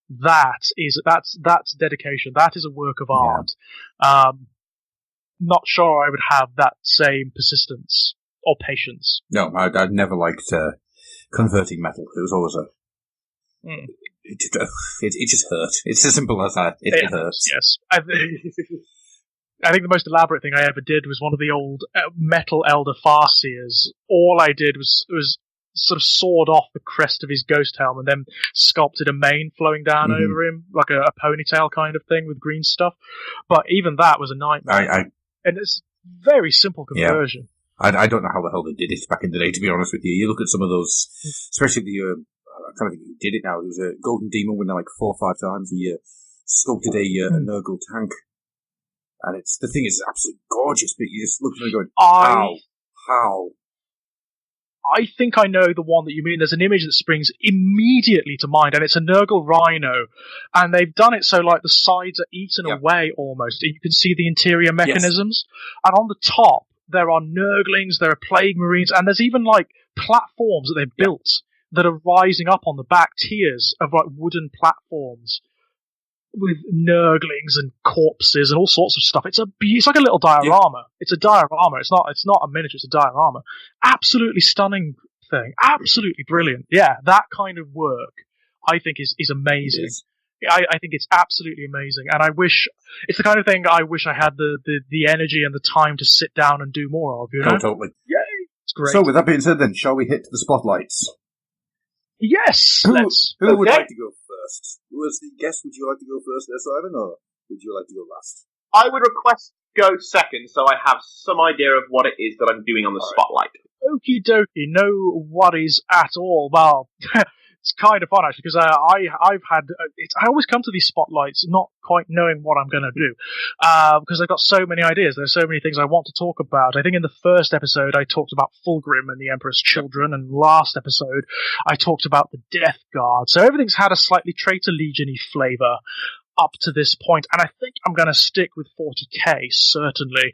that's dedication. That is a work of art. Not sure I would have that same persistence or patience. No, I'd never liked converting metal. It was always it just hurt. It's as simple as that. It hurts. Yes. I think the most elaborate thing I ever did was one of the old metal Elder Farseers. All I did was sort of sawed off the crest of his ghost helm and then sculpted a mane flowing down over him, like a ponytail kind of thing with green stuff. But even that was a nightmare. And it's very simple conversion. I don't know how the hell they did it back in the day, to be honest with you. You look at some of those, especially I'm trying to think who did it now. There was a Golden Demon winner like 4 or 5 times. He sculpted a Nurgle tank. And the thing is absolutely gorgeous, but you just look at it going, how? I think I know the one that you mean. There's an image that springs immediately to mind, and it's a Nurgle Rhino. And they've done it so like the sides are eaten away almost, and you can see the interior mechanisms. Yes. And on the top, there are Nurglings, there are Plague Marines, and there's even like platforms that they've built that are rising up on the back, tiers of like wooden platforms with Nurglings and corpses and all sorts of stuff. It's like a little diorama. Yeah. It's a diorama. It's not a miniature. It's a diorama. Absolutely stunning thing. Absolutely brilliant. Yeah, that kind of work I think is amazing. I think it's absolutely amazing, and I wish it's the kind of thing I wish I had the energy and the time to sit down and do more of. You know? Oh, totally. Yay! It's great. So, with that being said, then, shall we hit the spotlights? Yes. Who would like to go first? Who is the guest? Would you like to go first, there, Simon, or would you like to go last? I would request go second, so I have some idea of what it is that I'm doing on the spotlight. Okie dokie, no worries at all. Well. It's kind of fun, actually, because I always come to these spotlights not quite knowing what I'm going to do, because I've got so many ideas. There's so many things I want to talk about. I think in the first episode I talked about Fulgrim and the Emperor's Children, and last episode I talked about the Death Guard. So everything's had a slightly Traitor Legion-y flavour up to this point, and I think I'm going to stick with 40k, certainly,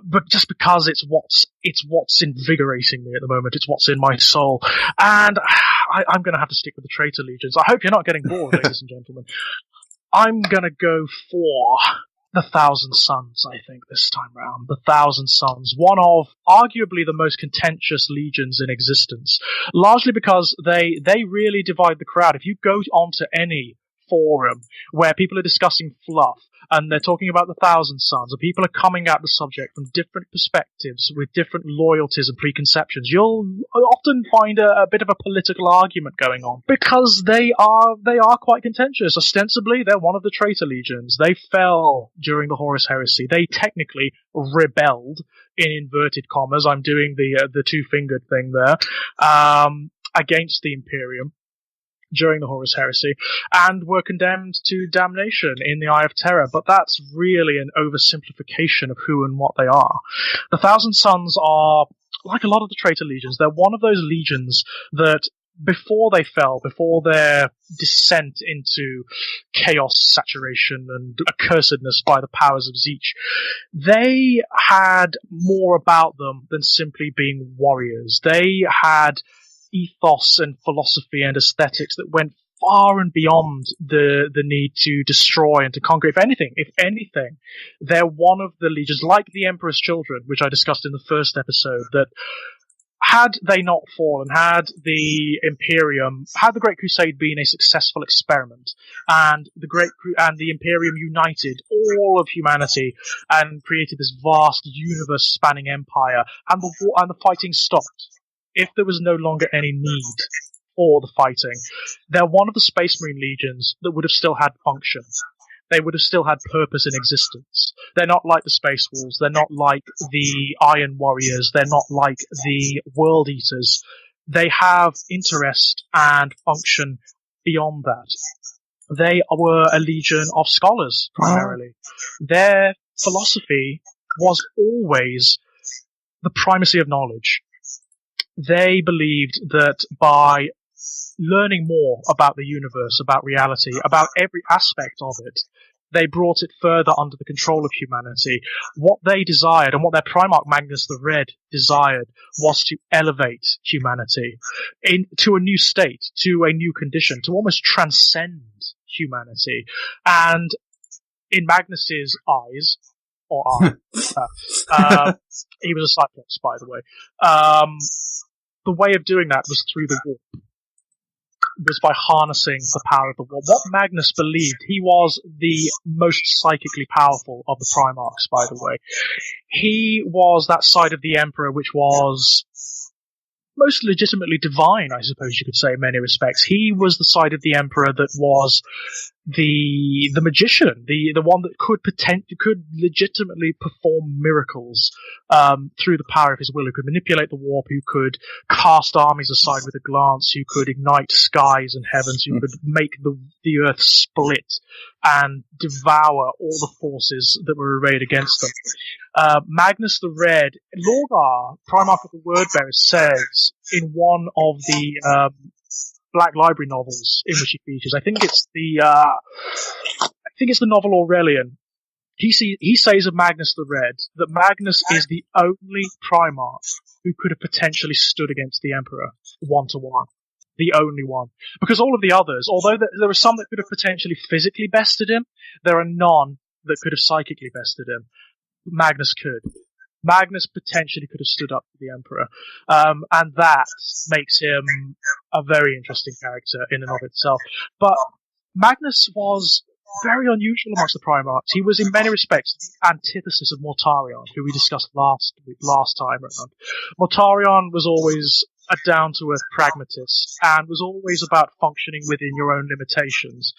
but just because it's what's invigorating me at the moment, it's what's in my soul, and I'm going to have to stick with the Traitor Legions. I hope you're not getting bored, ladies and gentlemen. I'm gonna go for the Thousand Sons, I think, this time round. The Thousand Sons, one of arguably the most contentious legions in existence, largely because they really divide the crowd. If you go onto any forum where people are discussing fluff, and they're talking about the Thousand Sons, and people are coming at the subject from different perspectives with different loyalties and preconceptions, you'll often find a bit of a political argument going on, because they are quite contentious. Ostensibly, they're one of the traitor legions. They fell during the Horus Heresy. They technically rebelled, in inverted commas. I'm doing the two-fingered thing there, against the Imperium during the Horus Heresy, and were condemned to damnation in the Eye of Terror. But that's really an oversimplification of who and what they are. The Thousand Sons are, like a lot of the traitor legions, they're one of those legions that before they fell, before their descent into chaos, saturation, and accursedness by the powers of Zeech, they had more about them than simply being warriors. They had ethos and philosophy and aesthetics that went far and beyond the need to destroy and to conquer. If anything, they're one of the legions, like the Emperor's Children, which I discussed in the first episode, that had they not fallen, had the Great Crusade been a successful experiment, and the Imperium united all of humanity and created this vast universe-spanning empire, and the fighting stopped, if there was no longer any need for the fighting, they're one of the Space Marine legions that would have still had function. They would have still had purpose in existence. They're not like the Space Wolves. They're not like the Iron Warriors. They're not like the World Eaters. They have interest and function beyond that. They were a legion of scholars, primarily. Their philosophy was always the primacy of knowledge. They believed that by learning more about the universe, about reality, about every aspect of it, they brought it further under the control of humanity. What they desired, and what their Primarch Magnus the Red desired, was to elevate humanity to a new state, to a new condition, to almost transcend humanity. And in Magnus's eyes, or eye, he was a Cyclops, by the way, the way of doing that was through the warp, was by harnessing the power of the warp. What Magnus believed, he was the most psychically powerful of the Primarchs, by the way. He was that side of the Emperor which was most legitimately divine, I suppose you could say, in many respects. He was the side of the Emperor that was the magician, the one that could legitimately perform miracles through the power of his will, who could manipulate the warp, who could cast armies aside with a glance, who could ignite skies and heavens, who could make the earth split and devour all the forces that were arrayed against them. Magnus the Red, Lorgar, Primarch of the Wordbearers, says in one of the Black Library novels in which he features, I think it's the novel Aurelian. He says of Magnus the Red that Magnus is the only Primarch who could have potentially stood against the Emperor one-to-one. The only one. Because all of the others, although there are some that could have potentially physically bested him, there are none that could have psychically bested him. Magnus could. Magnus potentially could have stood up to the Emperor. And that makes him a very interesting character in and of itself. But Magnus was very unusual amongst the Primarchs. He was in many respects the antithesis of Mortarion, who we discussed last time around. Mortarion was always a down-to-earth pragmatist, and was always about functioning within your own limitations.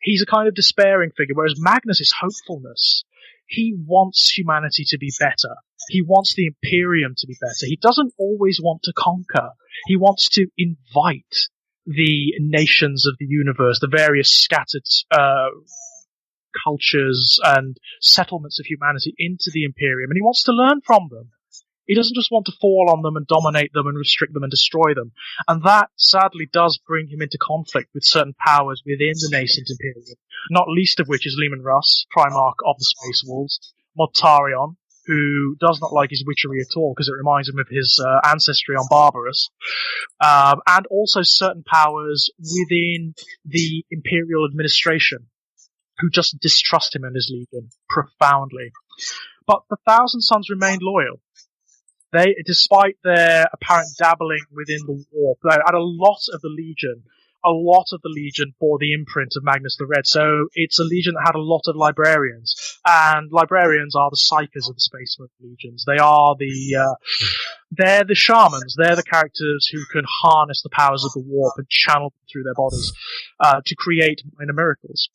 He's a kind of despairing figure, whereas Magnus is hopefulness. He wants humanity to be better. He wants the Imperium to be better. He doesn't always want to conquer. He wants to invite the nations of the universe, the various scattered cultures and settlements of humanity into the Imperium, and he wants to learn from them. He doesn't just want to fall on them and dominate them and restrict them and destroy them. And that, sadly, does bring him into conflict with certain powers within the nascent Imperium, not least of which is Leman Russ, Primarch of the Space Wolves, Mortarion, who does not like his witchery at all because it reminds him of his ancestry on Barbarous, and also certain powers within the Imperial administration, who just distrust him and his legion profoundly. But the Thousand Sons remained loyal. They, despite their apparent dabbling within the warp, a lot of the Legion bore the imprint of Magnus the Red. So it's a legion that had a lot of librarians, and librarians are the psychers of the Space Marine legions. They are they're the shamans. They're the characters who can harness the powers of the warp and channel them through their bodies to create minor miracles.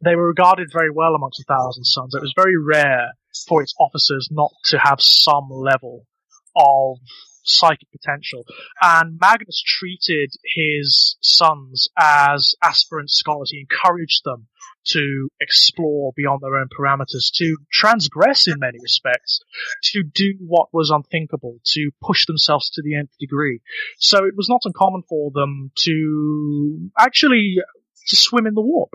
They were regarded very well amongst the Thousand Sons. It was very rare for its officers not to have some level of psychic potential. And Magnus treated his sons as aspirant scholars. He encouraged them to explore beyond their own parameters, to transgress in many respects, to do what was unthinkable, to push themselves to the nth degree. So it was not uncommon for them to actually to swim in the warp,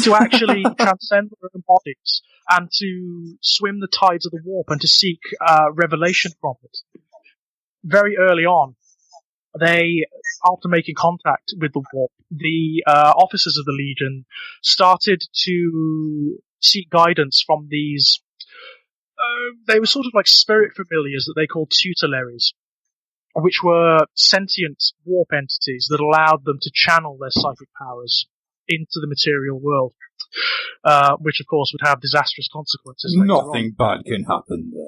to actually transcend their own bodies, and to swim the tides of the warp and to seek revelation from it. Very early on, after making contact with the warp, the officers of the Legion started to seek guidance from these. They were sort of like spirit familiars that they called tutelaries, which were sentient warp entities that allowed them to channel their psychic powers into the material world, which of course would have disastrous consequences. Nothing bad can happen there.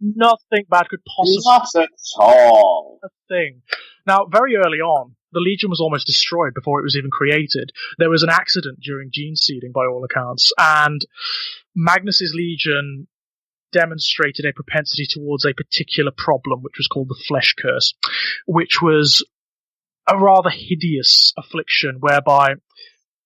Nothing bad could possibly Not at all. a thing. Now, very early on, the Legion was almost destroyed before it was even created. There was an accident during gene seeding, by all accounts, and Magnus's Legion demonstrated a propensity towards a particular problem, which was called the Flesh Curse, which was a rather hideous affliction whereby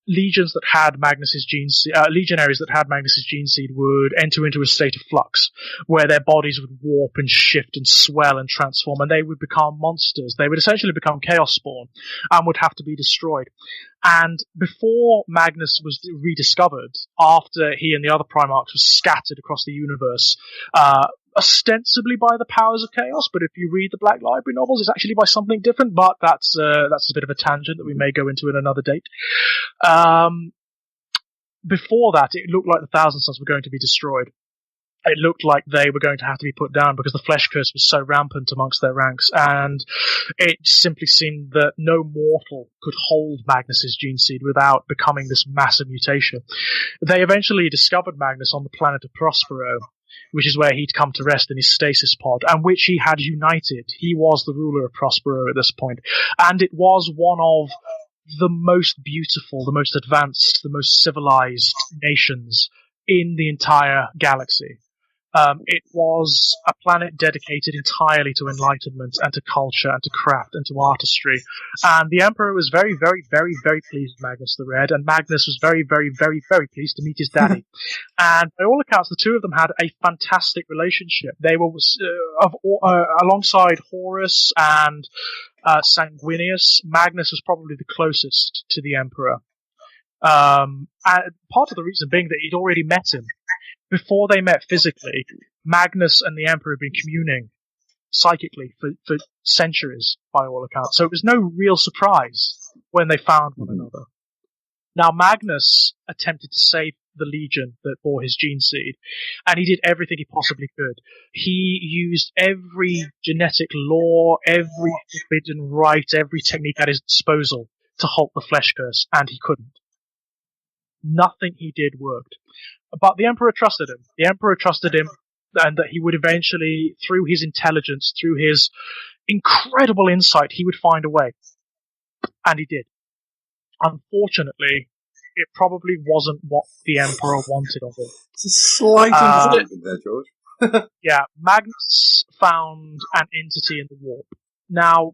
legions that had Magnus's gene legionaries that had Magnus's gene seed would enter into a state of flux where their bodies would warp and shift and swell and transform, and they would become monsters. They would essentially become chaos spawn and would have to be destroyed. And before Magnus was rediscovered, after he and the other Primarchs were scattered across the universe, ostensibly by the powers of chaos, but if you read the Black Library novels, it's actually by something different, but that's a bit of a tangent that we may go into in another date. Before that, it looked like the Thousand Sons were going to be destroyed. It looked like they were going to have to be put down because the Flesh Curse was so rampant amongst their ranks, and it simply seemed that no mortal could hold Magnus's gene seed without becoming this massive mutation. They eventually discovered Magnus on the planet of Prospero, which is where he'd come to rest in his stasis pod, and which he had united. He was the ruler of Prospero at this point, and it was one of the most beautiful, the most advanced, the most civilized nations in the entire galaxy. It was a planet dedicated entirely to enlightenment and to culture and to craft and to artistry. And the Emperor was very, very, very, very pleased with Magnus the Red, and Magnus was very, very, very, very pleased to meet his daddy. And by all accounts, the two of them had a fantastic relationship. They were alongside Horus and Sanguinius. Magnus was probably the closest to the Emperor. And part of the reason being that he'd already met him. Before they met physically, Magnus and the Emperor had been communing psychically for centuries, by all accounts. So it was no real surprise when they found one another. Now, Magnus attempted to save the Legion that bore his gene seed, and he did everything he possibly could. He used every genetic law, every forbidden rite, every technique at his disposal to halt the Flesh Curse, and he couldn't. Nothing he did worked. But the Emperor trusted him. The Emperor trusted him, and that he would eventually, through his intelligence, through his incredible insight, he would find a way. And he did. Unfortunately, it probably wasn't what the Emperor wanted of it. It's a slight improvement there, George. Yeah, Magnus found an entity in the warp. Now,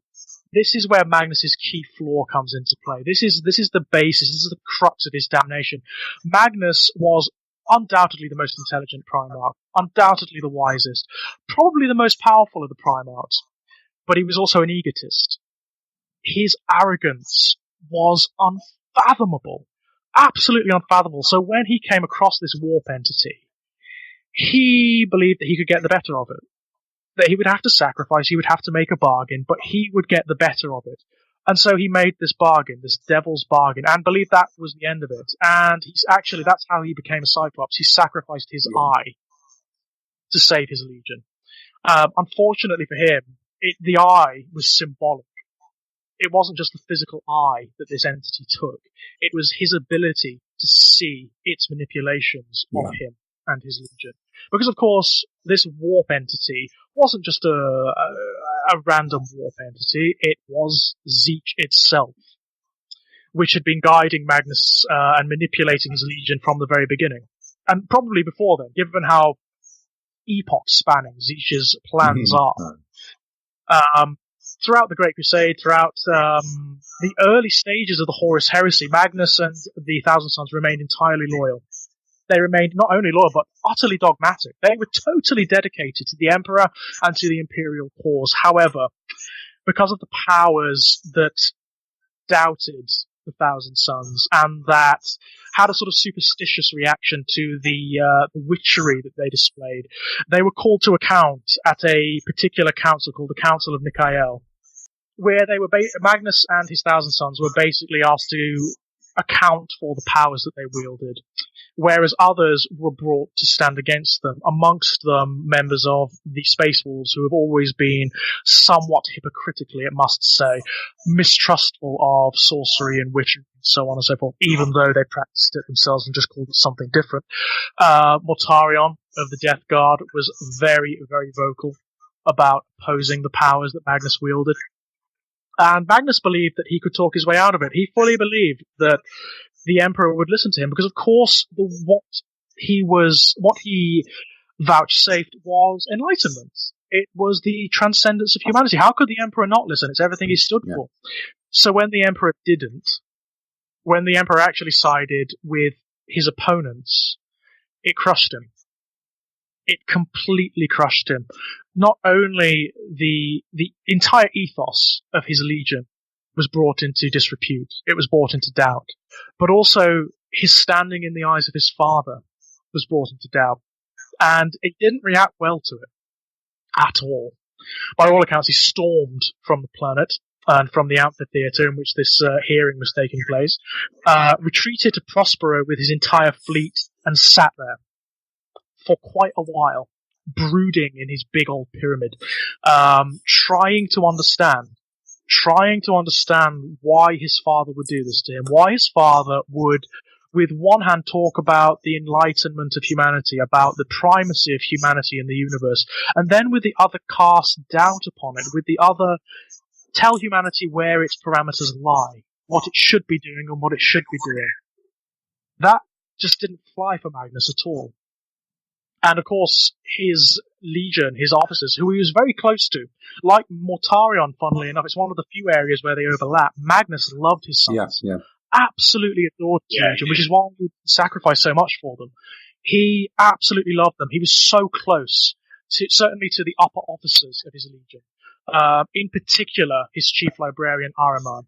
this is where Magnus's key flaw comes into play. This is the basis, this is the crux of his damnation. Magnus was undoubtedly the most intelligent Primarch, undoubtedly the wisest, probably the most powerful of the Primarchs, but he was also an egotist. His arrogance was unfathomable, absolutely unfathomable. So when he came across this warp entity, he believed that he could get the better of it. That he would have to sacrifice, he would have to make a bargain, but he would get the better of it. And so he made this bargain, this devil's bargain, and believed that was the end of it. And that's how he became a Cyclops. He sacrificed his eye to save his legion. Unfortunately for him, the eye was symbolic. It wasn't just the physical eye that this entity took. It was his ability to see its manipulations of him and his legion. Because, of course, this warp entity wasn't just a random warp entity. It was Zeech itself, which had been guiding Magnus and manipulating his legion from the very beginning. And probably before then, given how epoch-spanning Zeech's plans are. Throughout the Great Crusade, throughout the early stages of the Horus Heresy, Magnus and the Thousand Sons remained entirely loyal. They remained not only loyal, but utterly dogmatic. They were totally dedicated to the Emperor and to the Imperial cause. However, because of the powers that doubted the Thousand Sons and that had a sort of superstitious reaction to the witchery that they displayed, they were called to account at a particular council called the Council of Nikael, where they were Magnus and his Thousand Sons were basically asked to account for the powers that they wielded, whereas others were brought to stand against them, amongst them members of the Space Wolves, who have always been somewhat hypocritically, it must say, mistrustful of sorcery and witchery and so on and so forth, even though they practiced it themselves and just called it something different. Mortarion of the Death Guard was very, very vocal about opposing the powers that Magnus wielded. And Magnus believed that he could talk his way out of it. He fully believed that the Emperor would listen to him because, of course, what he vouchsafed was enlightenment. It was the transcendence of humanity. How could the Emperor not listen? It's everything he stood for. So when the Emperor didn't, when the Emperor actually sided with his opponents, it crushed him. It completely crushed him. Not only the entire ethos of his legion was brought into disrepute, it was brought into doubt, but also his standing in the eyes of his father was brought into doubt, and it didn't react well to it at all. By all accounts, he stormed from the planet and from the amphitheater in which this hearing was taking place, retreated to Prospero with his entire fleet, and sat there for quite a while, brooding in his big old pyramid, trying to understand why his father would do this to him, why his father would, with one hand, talk about the enlightenment of humanity, about the primacy of humanity in the universe, and then with the other cast doubt upon it, with the other tell humanity where its parameters lie, what it should be doing and what it should be doing. That just didn't fly for Magnus at all. And of course, his legion, his officers, who he was very close to, like Mortarion, funnily enough, it's one of the few areas where they overlap. Magnus loved his sons. Absolutely adored his legion, which is why he sacrificed so much for them. He absolutely loved them. He was so close, certainly to the upper officers of his legion. In particular, his chief librarian, Ahriman,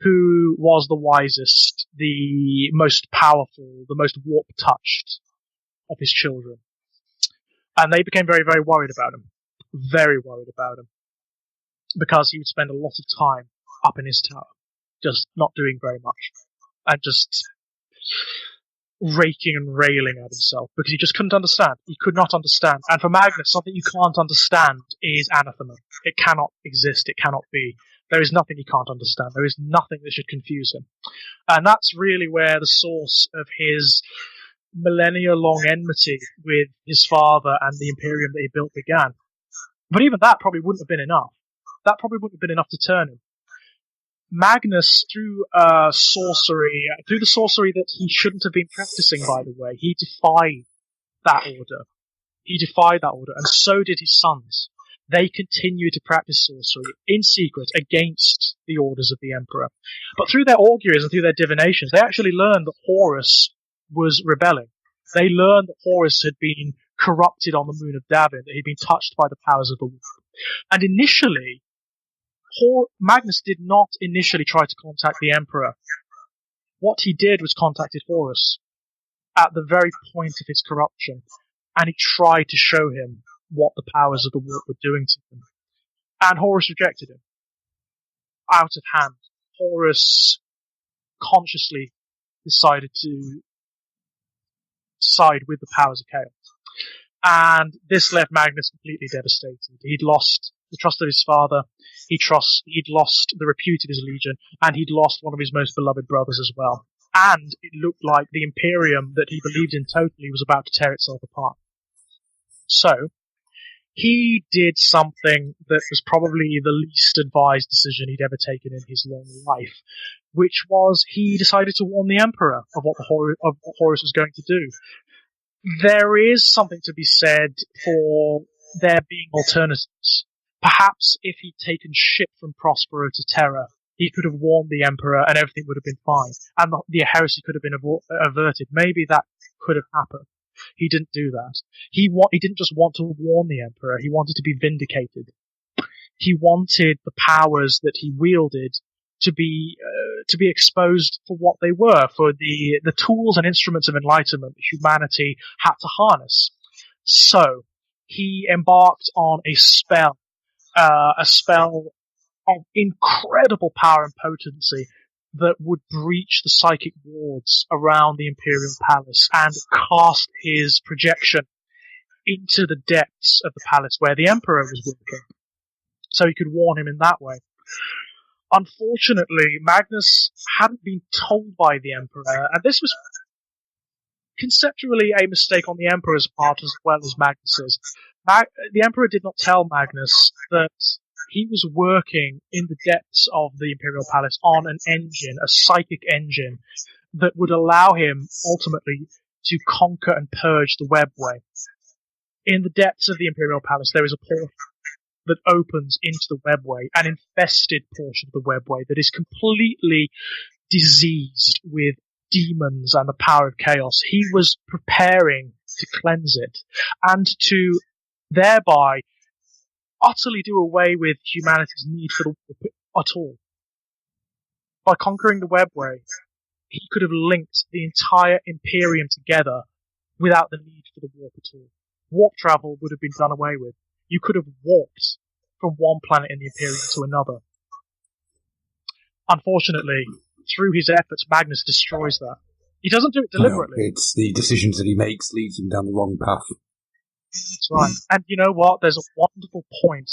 who was the wisest, the most powerful, the most warp-touched of his children. And they became very, very worried about him. Very worried about him. Because he would spend a lot of time up in his tower, just not doing very much. And just raking and railing at himself, because he just couldn't understand. He could not understand. And for Magnus, something you can't understand is anathema. It cannot exist. It cannot be. There is nothing he can't understand. There is nothing that should confuse him. And that's really where the source of his millennia-long enmity with his father and the Imperium that he built began. But even that probably wouldn't have been enough. That probably wouldn't have been enough to turn him. Magnus, through the sorcery that he shouldn't have been practicing, by the way, he defied that order. He defied that order, and so did his sons. They continued to practice sorcery in secret against the orders of the Emperor. But through their auguries and through their divinations, they actually learned that Horus was rebelling. They learned that Horus had been corrupted on the moon of Davin, that he'd been touched by the powers of the warp. And initially, Magnus did not initially try to contact the Emperor. What he did was contacted Horus at the very point of his corruption, and he tried to show him what the powers of the warp were doing to him. And Horus rejected him. out of hand, Horus consciously decided to side with the powers of chaos. And this left Magnus completely devastated. He'd lost the trust of his father, he'd lost the repute of his legion, and he'd lost one of his most beloved brothers as well. And it looked like the Imperium that he believed in totally was about to tear itself apart. So, he did something that was probably the least advised decision he'd ever taken in his long life, which was he decided to warn the Emperor of what Horus was going to do. There is something to be said for there being alternatives. Perhaps if he'd taken ship from Prospero to Terra, he could have warned the Emperor and everything would have been fine, and the heresy could have been averted. Maybe that could have happened. He didn't do that. He didn't just want to warn the Emperor, he wanted to be vindicated. He wanted the powers that he wielded to be exposed for what they were, for the tools and instruments of enlightenment that humanity had to harness. So, he embarked on a spell of incredible power and potency that would breach the psychic wards around the Imperial Palace and cast his projection into the depths of the palace where the Emperor was working. So he could warn him in that way. Unfortunately, Magnus hadn't been told by the Emperor, and this was conceptually a mistake on the Emperor's part as well as Magnus's. The Emperor did not tell Magnus that he was working in the depths of the Imperial Palace on an engine, a psychic engine, that would allow him, ultimately, to conquer and purge the webway. In the depths of the Imperial Palace, there is a portal that opens into the webway, an infested portion of the webway that is completely diseased with demons and the power of chaos. He was preparing to cleanse it, and to thereby utterly do away with humanity's need for the war at all. By conquering the webway, he could have linked the entire Imperium together without the need for the warp at all. Warp travel would have been done away with. You could have warped from one planet in the Imperium to another. Unfortunately, through his efforts, Magnus destroys that. He doesn't do it deliberately. No, it's the decisions that he makes leads him down the wrong path. That's right. And you know what? There's a wonderful point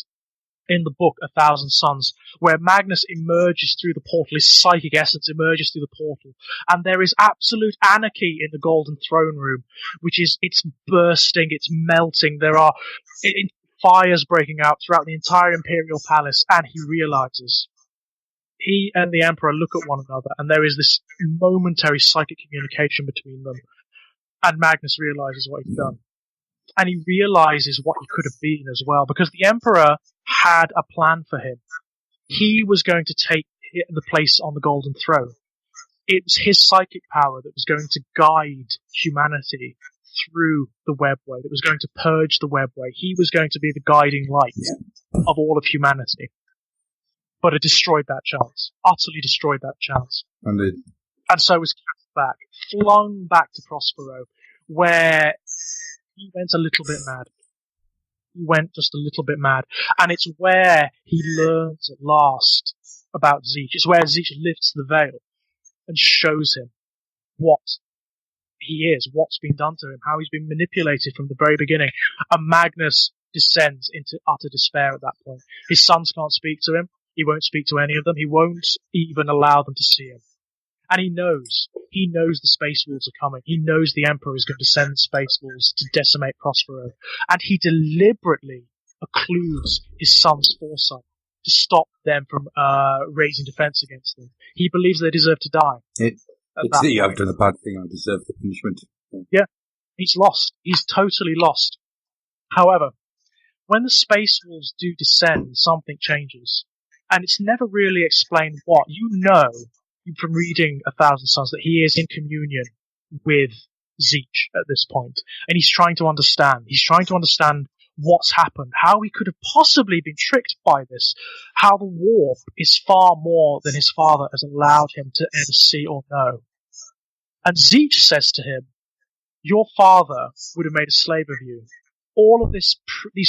in the book, 1,000 Suns, where Magnus emerges through the portal, his psychic essence emerges through the portal, and there is absolute anarchy in the Golden Throne Room, it's bursting, it's melting, there are fires breaking out throughout the entire Imperial Palace, and he realizes. He and the Emperor look at one another, and there is this momentary psychic communication between them, and Magnus realizes what he's done. And he realizes what he could have been as well, because the Emperor had a plan for him. He was going to take the place on the Golden Throne. It was his psychic power that was going to guide humanity through the webway, that was going to purge the webway. He was going to be the guiding light of all of humanity. But it destroyed that chance. Utterly destroyed that chance. And so was cast back, flung back to Prospero, where he went a little bit mad. He went just a little bit mad. And it's where he learns at last about Zeech. It's where Zeech lifts the veil and shows him what he is, what's been done to him, how he's been manipulated from the very beginning. And Magnus descends into utter despair at that point. His sons can't speak to him. He won't speak to any of them. He won't even allow them to see him. And he knows the Space Wolves are coming. He knows the Emperor is going to send Space Wolves to decimate Prospero. And he deliberately occludes his son's foresight to stop them from raising defense against them. He believes they deserve to die. It's I've done a bad thing, I deserve the punishment. Yeah, he's lost. He's totally lost. However, when the Space Wolves do descend, something changes. And it's never really explained what. You know from reading 1,000 Suns that he is in communion with Zeech at this point, and he's trying to understand. He's trying to understand what's happened, how he could have possibly been tricked by this, how the warp is far more than his father has allowed him to ever see or know. And Zeech says to him, your father would have made a slave of you. All of these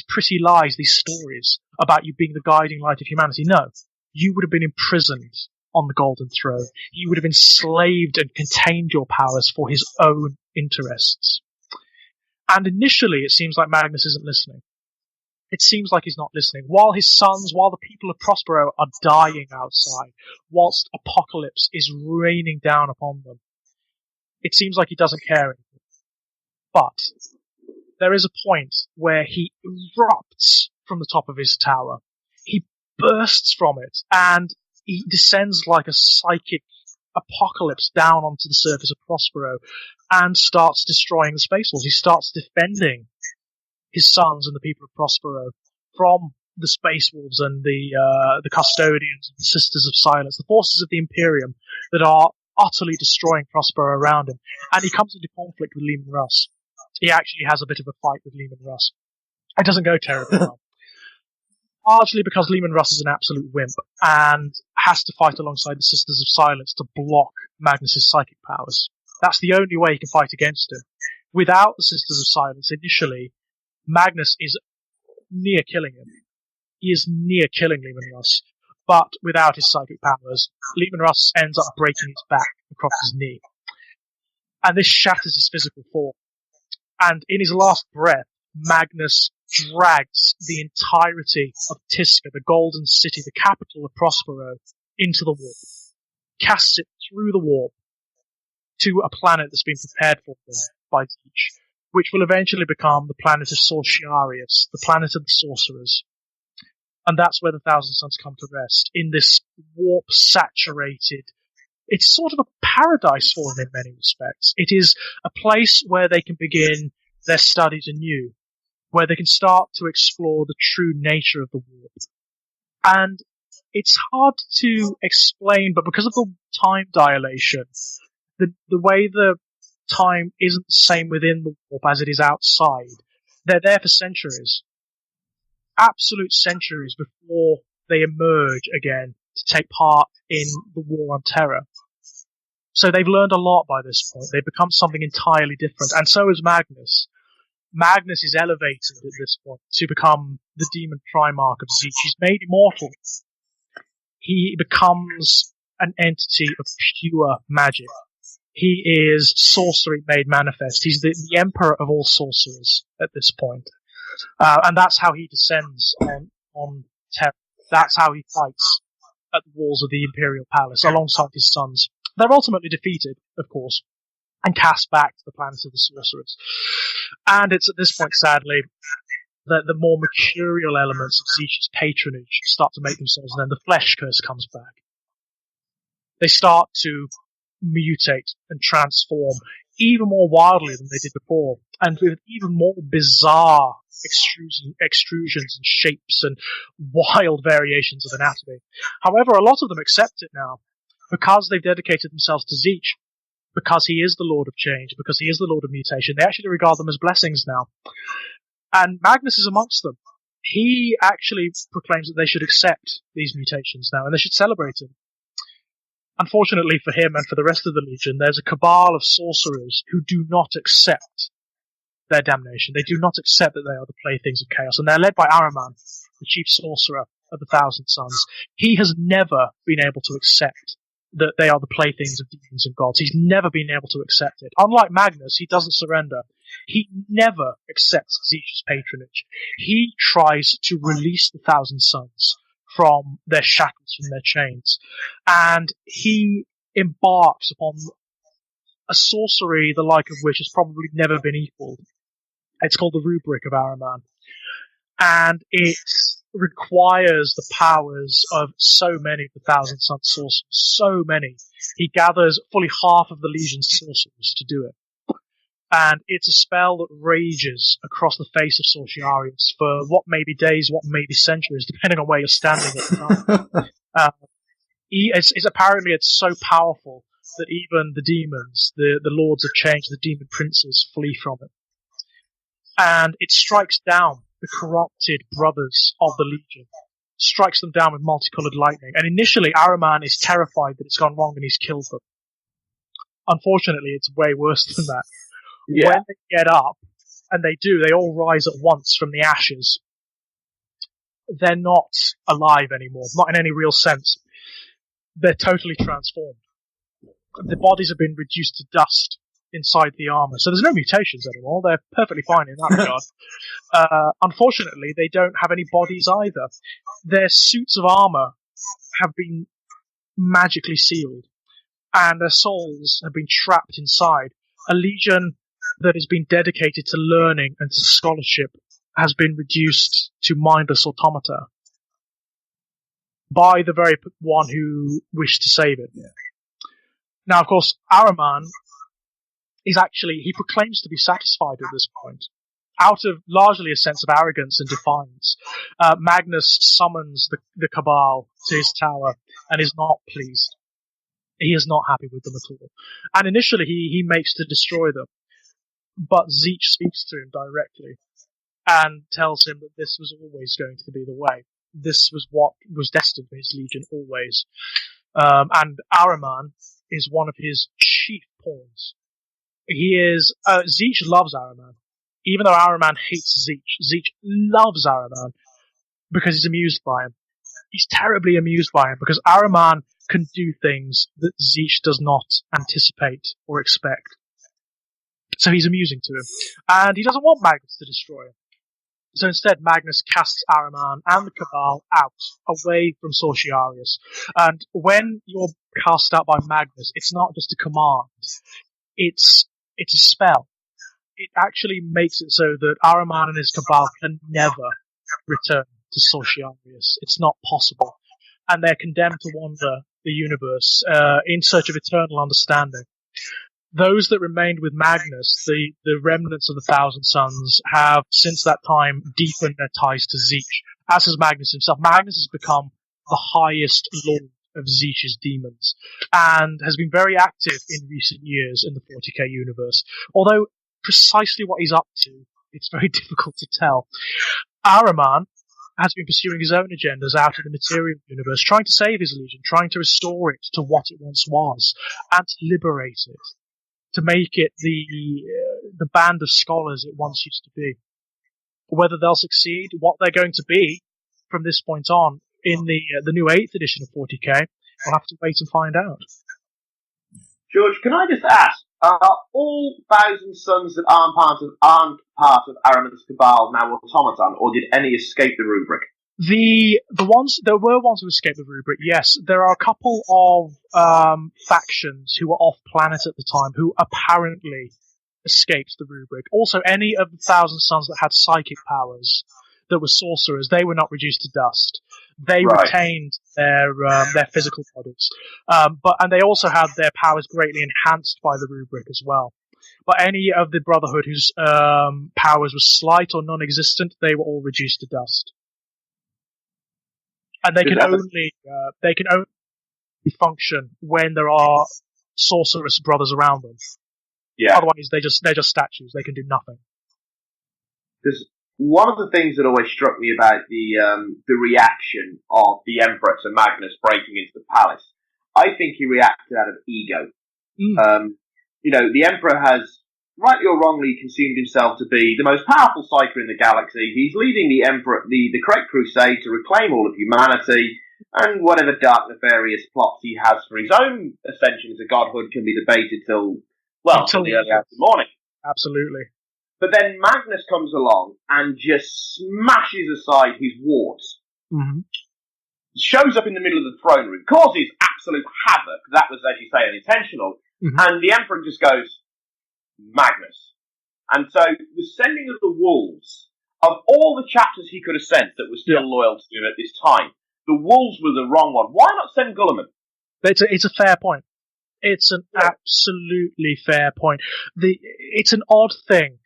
pretty lies, these stories about you being the guiding light of humanity, no. you would have been imprisoned on the Golden Throne. He would have enslaved and contained your powers for his own interests. And initially, it seems like Magnus isn't listening. It seems like he's not listening. While his sons, while the people of Prospero are dying outside, whilst apocalypse is raining down upon them, it seems like he doesn't care anymore. But there is a point where he erupts from the top of his tower. He bursts from it, and he descends like a psychic apocalypse down onto the surface of Prospero and starts destroying the Space Wolves. He starts defending his sons and the people of Prospero from the Space Wolves and the Custodians and the Sisters of Silence, the forces of the Imperium that are utterly destroying Prospero around him. And he comes into conflict with Leman Russ. He actually has a bit of a fight with Leman Russ. It doesn't go terribly well. Largely because Leman Russ is an absolute wimp and has to fight alongside the Sisters of Silence to block Magnus's psychic powers. That's the only way he can fight against him. Without the Sisters of Silence, initially, Magnus is near killing him. He is near killing Leman Russ. But without his psychic powers, Leman Russ ends up breaking his back across his knee. And this shatters his physical form. And in his last breath, Magnus drags the entirety of Tisca, the Golden City, the capital of Prospero, into the warp. Casts it through the warp to a planet that's been prepared for them by Zeech, which will eventually become the planet of Sorciarius, the planet of the sorcerers. And that's where the Thousand Suns come to rest, in this warp-saturated... It's sort of a paradise for them in many respects. It is a place where they can begin their studies anew, where they can start to explore the true nature of the warp. And it's hard to explain, but because of the time dilation, the way the time isn't the same within the warp as it is outside, they're there for centuries. Absolute centuries before they emerge again to take part in the War on Terror. So they've learned a lot by this point. They've become something entirely different. And so is Magnus. Magnus is elevated at this point to become the demon Primarch of Zeech. He's made immortal. He becomes an entity of pure magic. He is sorcery made manifest. He's the emperor of all sorcerers at this point. And that's how he descends on Terra. That's how he fights at the walls of the Imperial Palace alongside his sons. They're ultimately defeated, of course, and cast back to the planet of the sorcerers. And it's at this point, sadly, that the more mercurial elements of Zeech's patronage start to make themselves known. The flesh curse comes back. They start to mutate and transform even more wildly than they did before, and with even more bizarre extrusions and shapes and wild variations of anatomy. However, a lot of them accept it now, because they've dedicated themselves to Zeech, because he is the Lord of Change, because he is the Lord of Mutation. They actually regard them as blessings now. And Magnus is amongst them. He actually proclaims that they should accept these mutations now, and they should celebrate him. Unfortunately for him and for the rest of the Legion, there's a cabal of sorcerers who do not accept their damnation. They do not accept that they are the playthings of chaos, and they're led by Ahriman, the chief sorcerer of the Thousand Suns. He has never been able to accept that they are the playthings of demons and gods. He's never been able to accept it. Unlike Magnus, he doesn't surrender. He never accepts Zeech's patronage. He tries to release the Thousand Suns from their shackles, from their chains. And he embarks upon a sorcery the like of which has probably never been equaled. It's called the Rubric of Ahriman. And it requires the powers of so many of the Thousand Suns sorcerers. So many. He gathers fully half of the Legion's sorcerers to do it. And it's a spell that rages across the face of Sorciarius for what may be days, what may be centuries, depending on where you're standing at the time. Apparently it's so powerful that even the demons, the Lords of Change, the demon princes, flee from it. And it strikes down the corrupted brothers of the Legion, strikes them down with multicolored lightning. And initially, Ahriman is terrified that it's gone wrong and he's killed them. Unfortunately, it's way worse than that. Yeah. When they get up, and they do, they all rise at once from the ashes. they're not alive anymore, not in any real sense. They're totally transformed. The bodies have been reduced to dust inside the armor, so there's no mutations anymore. They're perfectly fine in that regard. Unfortunately, they don't have any bodies either. Their suits of armor have been magically sealed, and their souls have been trapped inside. A legion that has been dedicated to learning and to scholarship has been reduced to mindless automata by the very one who wished to save it. Yeah. Now, of course, Ahriman is actually, he proclaims to be satisfied at this point. Out of largely a sense of arrogance and defiance, Magnus summons the Cabal to his tower and is not pleased. He is not happy with them at all. And initially he makes to destroy them. But Tzeentch speaks to him directly and tells him that this was always going to be the way. This was what was destined for his legion always. And Ahriman is one of his chief pawns. Tzeentch loves Ahriman. Even though Ahriman hates Tzeentch, Tzeentch loves Ahriman because he's amused by him. He's terribly amused by him because Ahriman can do things that Tzeentch does not anticipate or expect. So he's amusing to him. And he doesn't want Magnus to destroy him. So instead, Magnus casts Ahriman and the Cabal out, away from Sorciarius. And when you're cast out by Magnus, it's not just a command. It's a spell. It actually makes it so that Ahriman and his Cabal can never return to Sorciarius. It's not possible. And they're condemned to wander the universe in search of eternal understanding. Those that remained with Magnus, the remnants of the Thousand Sons, have since that time deepened their ties to Tzeentch, as has Magnus himself. Magnus has become the highest lord of Tzeentch's demons, and has been very active in recent years in the 40k universe. Although precisely what he's up to, it's very difficult to tell. Ahriman has been pursuing his own agendas out in the material universe, trying to save his legion, trying to restore it to what it once was, and to liberate it, to make it the band of scholars it once used to be. Whether they'll succeed, what they're going to be from this point on in the new 8th edition of 40k, we'll have to wait and find out. George, can I just ask, are all Thousand Sons that aren't part of Ahriman's Cabal now automaton, or did any escape the rubric? There were ones who escaped the rubric, yes. There are a couple of factions who were off planet at the time who apparently escaped the rubric. Also, any of the Thousand Sons that had psychic powers, that were sorcerers, they were not reduced to dust. They retained their physical bodies. And they also had their powers greatly enhanced by the rubric as well. But any of the Brotherhood whose powers were slight or non-existent, they were all reduced to dust. And they can only function when there are sorceress brothers around them. Yeah. Otherwise, they're just statues. They can do nothing. There's one of the things that always struck me about the reaction of the Emperor to Magnus breaking into the palace. I think he reacted out of ego. The Emperor has, rightly or wrongly, consumed himself to be the most powerful psyker in the galaxy. He's leading the Emperor, the Great Crusade, to reclaim all of humanity, and whatever dark, nefarious plots he has for his own ascension to godhood can be debated till the early hours of the morning. Absolutely. But then Magnus comes along and just smashes aside his wards. Mm-hmm. Shows up in the middle of the throne room, causes absolute havoc. That was, as you say, unintentional. Mm-hmm. And the Emperor just goes, Magnus. And so the sending of the wolves, of all the chapters he could have sent that were still loyal to him at this time, the wolves were the wrong one. Why not send Gulliman? It's a fair point. It's an absolutely fair point. It's an odd thing.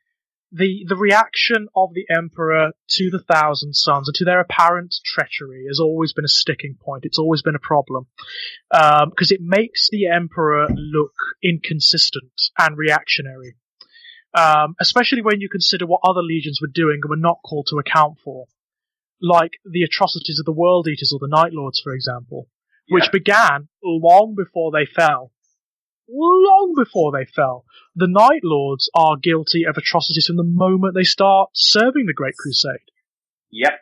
The reaction of the Emperor to the Thousand Sons and to their apparent treachery has always been a sticking point. It's always been a problem. Because it makes the Emperor look inconsistent and reactionary. Especially when you consider what other legions were doing and were not called to account for. Like the atrocities of the World Eaters or the Night Lords, for example. Which began long before they fell. Long before they fell. The Night Lords are guilty of atrocities from the moment they start serving the Great Crusade. Yep.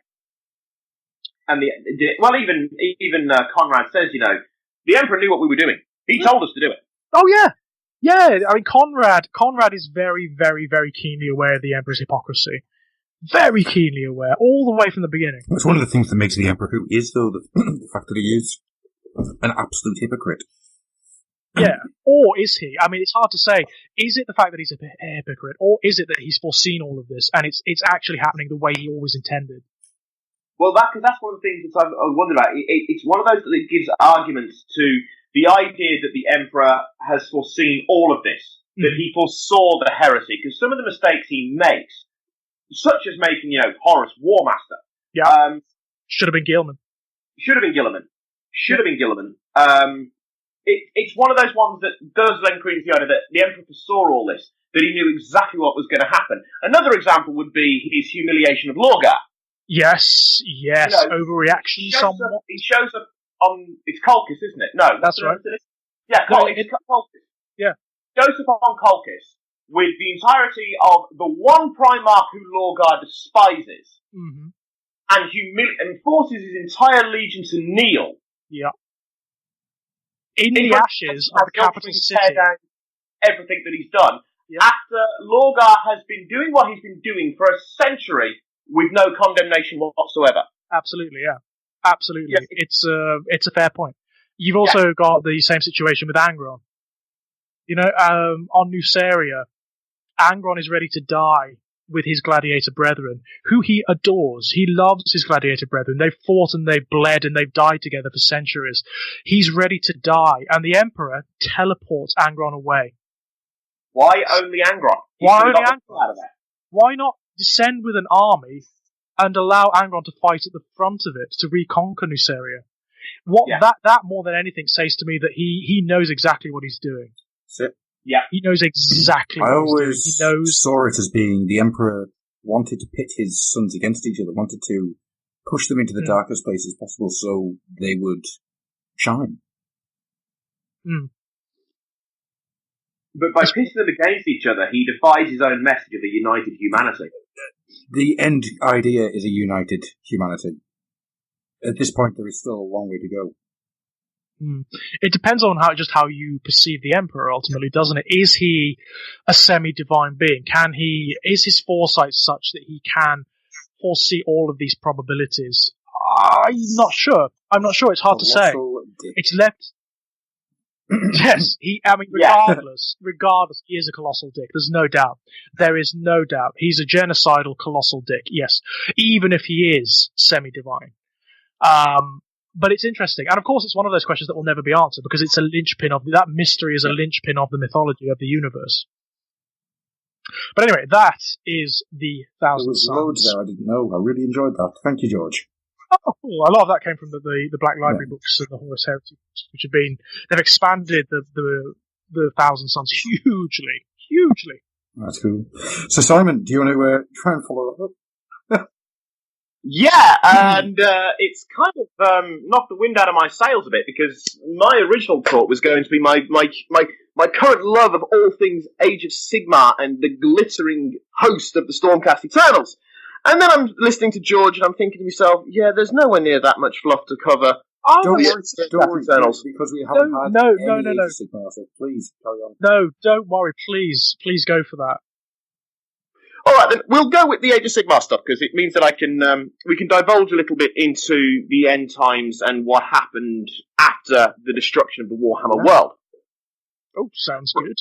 even Conrad says, the Emperor knew what we were doing. He told us to do it. Oh yeah. I mean, Conrad is very, very, very keenly aware of the Emperor's hypocrisy. Very keenly aware, all the way from the beginning. It's one of the things that makes the Emperor who he is, though, the fact that he is an absolute hypocrite. Yeah, or is he? I mean, it's hard to say. Is it the fact that he's a hypocrite, or is it that he's foreseen all of this and it's actually happening the way he always intended? Well, that's one of the things that I've wondered about. It's one of those that gives arguments to the idea that the Emperor has foreseen all of this, that he foresaw the heresy, because some of the mistakes he makes, such as making, Horus War Master. Yeah. Should have been Gilman. Should have been Gilliman. It's one of those ones that does lend credence to the idea that the Emperor foresaw all this, that he knew exactly what was going to happen. Another example would be his humiliation of Lorgar. Yes, overreaction somewhat. He shows up on, it's Colchis, isn't it? No, that's right. Yeah, Colchis. Yeah. Shows up on Colchis with the entirety of the one Primarch who Lorgar despises, and forces his entire legion to kneel. Yeah. In the ashes of the capital city. Tear down everything that he's done. Yeah. After Lorgar has been doing what he's been doing for a century with no condemnation whatsoever. Absolutely, yeah. Absolutely. Yes. It's a fair point. You've also got the same situation with Angron. On Nuceria, Angron is ready to die with his gladiator brethren, who he adores. He loves his gladiator brethren. They've fought and they've bled and they've died together for centuries. He's ready to die, and the Emperor teleports Angron away. Why only Angron? Why only Angron? Why not descend with an army and allow Angron to fight at the front of it to reconquer Nuceria? That more than anything says to me that he knows exactly what he's doing. Yeah, he knows exactly what he's doing. I always saw it as being the Emperor wanted to pit his sons against each other, wanted to push them into the darkest places possible so they would shine. But by pitting them against each other, he defies his own message of a united humanity. The end idea is a united humanity. At this point, there is still a long way to go. It depends on how you perceive the Emperor ultimately, doesn't it? Is he a semi-divine being? Is his foresight such that he can foresee all of these probabilities? I'm not sure. It's hard to say. It's left. Yes, regardless, he is a colossal dick. There's no doubt. There is no doubt. He's a genocidal colossal dick. Yes, even if he is semi-divine. But it's interesting, and of course, it's one of those questions that will never be answered because it's a linchpin of that mystery is a linchpin of the mythology of the universe. But anyway, that is the Thousand Suns. There was loads there I didn't know. I really enjoyed that. Thank you, George. Oh, cool. A lot of that came from the Black Library books and the Horus Heresy books, which they've expanded the Thousand Suns hugely. That's cool. So, Simon, do you want to try and follow that up? Yeah, and it's kind of knocked the wind out of my sails a bit because my original thought was going to be my current love of all things Age of Sigmar and the glittering host of the Stormcast Eternals. And then I'm listening to George and I'm thinking to myself, there's nowhere near that much fluff to cover. Don't worry, because we haven't had any Age of Sigmar, so please carry on. No, don't worry, please go for that. All right, then we'll go with the Age of Sigmar stuff because it means that we can divulge a little bit into the end times and what happened after the destruction of the Warhammer world. Oh, sounds good.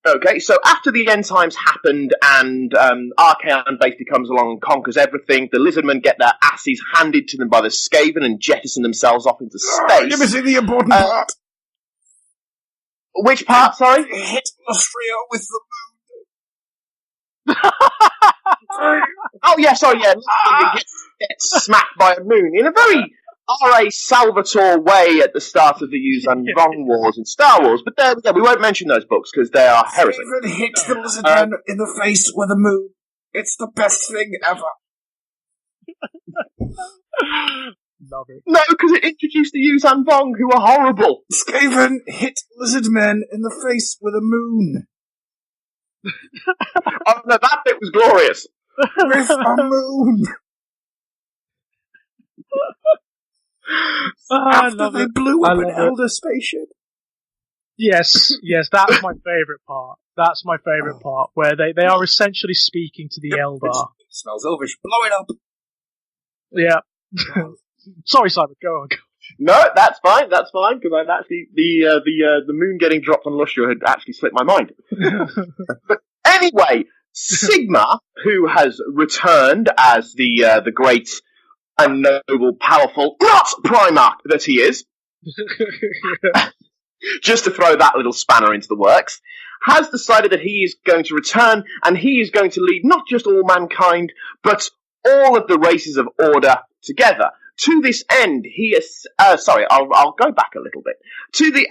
Okay, so after the end times happened and Archaon basically comes along and conquers everything, the Lizardmen get their asses handed to them by the Skaven and jettison themselves off into space. You never see the important part. Which part, sorry? Hit Austria with the moon. Oh, yeah, sorry, yeah. Gets smacked by a moon in a very R.A. Salvatore way at the start of the Yuzan Vong Wars in Star Wars, but we won't mention those books because they are heresy. Even hit the Lizardman in the face with a moon. It's the best thing ever. Love it. No, because it introduced the Yuzan Vong, who are horrible. Skaven hit Lizardmen in the face with a moon. Oh no, that bit was glorious. With a moon. I love it. blew I up an love it. Elder spaceship. Yes, that's my favourite part. That's my favourite part, where they are essentially speaking to the Eldar. It smells elvish. Blow it up. Yeah. Sorry, Simon, go on. No, that's fine, because I've actually, the moon getting dropped on Lustra had actually slipped my mind. But anyway, Sigmar, who has returned as the great and noble, powerful, not Primarch that he is, just to throw that little spanner into the works, has decided that he is going to return, and he is going to lead not just all mankind, but all of the races of Order together. To this end, he is... I'll go back a little bit.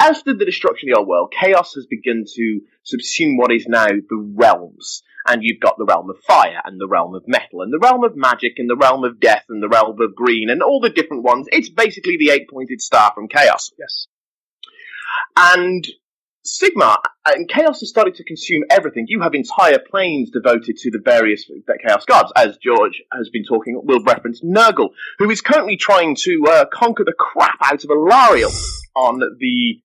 After the destruction of the old world, chaos has begun to subsume what is now the realms. And you've got the realm of fire, and the realm of metal, and the realm of magic, and the realm of death, and the realm of green, and all the different ones. It's basically the 8-pointed star from Chaos. Yes. And Sigmar and Chaos has started to consume everything. You have entire planes devoted to the various Chaos gods. As George has been talking, we'll reference Nurgle, who is currently trying to conquer the crap out of Alariel on the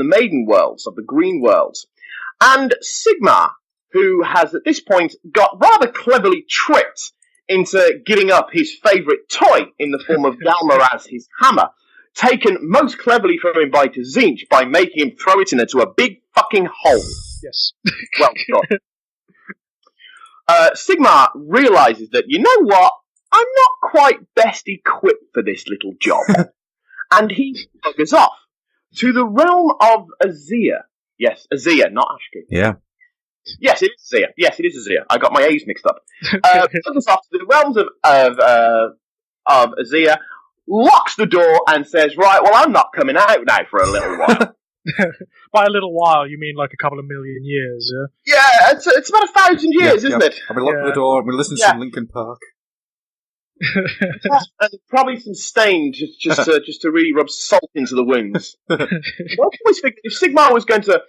Maiden Worlds, of the Green Worlds. And Sigmar, who has at this point got rather cleverly tricked into giving up his favourite toy in the form of Galmaraz, his hammer, taken most cleverly from him by Tzinch by making him throw it into a big fucking hole. Yes. Well done. Sigmar realises that, you know what, I'm not quite best equipped for this little job. And he buggers off to the realm of Azir. Yes, Azir, not Ashki. Yeah. Yes, it is Azir. Yes, it is Azir. I got my A's mixed up. Buggers off to the realms of Azir, locks the door and says, right, well, I'm not coming out now for a little while. By a little while, you mean like a couple of million years, yeah? Yeah, it's about 1,000 years, isn't it? I've been locking the door, I've been listening to some Linkin Park. And probably some stain just to really rub salt into the wounds. I always figured if Sigmar was going to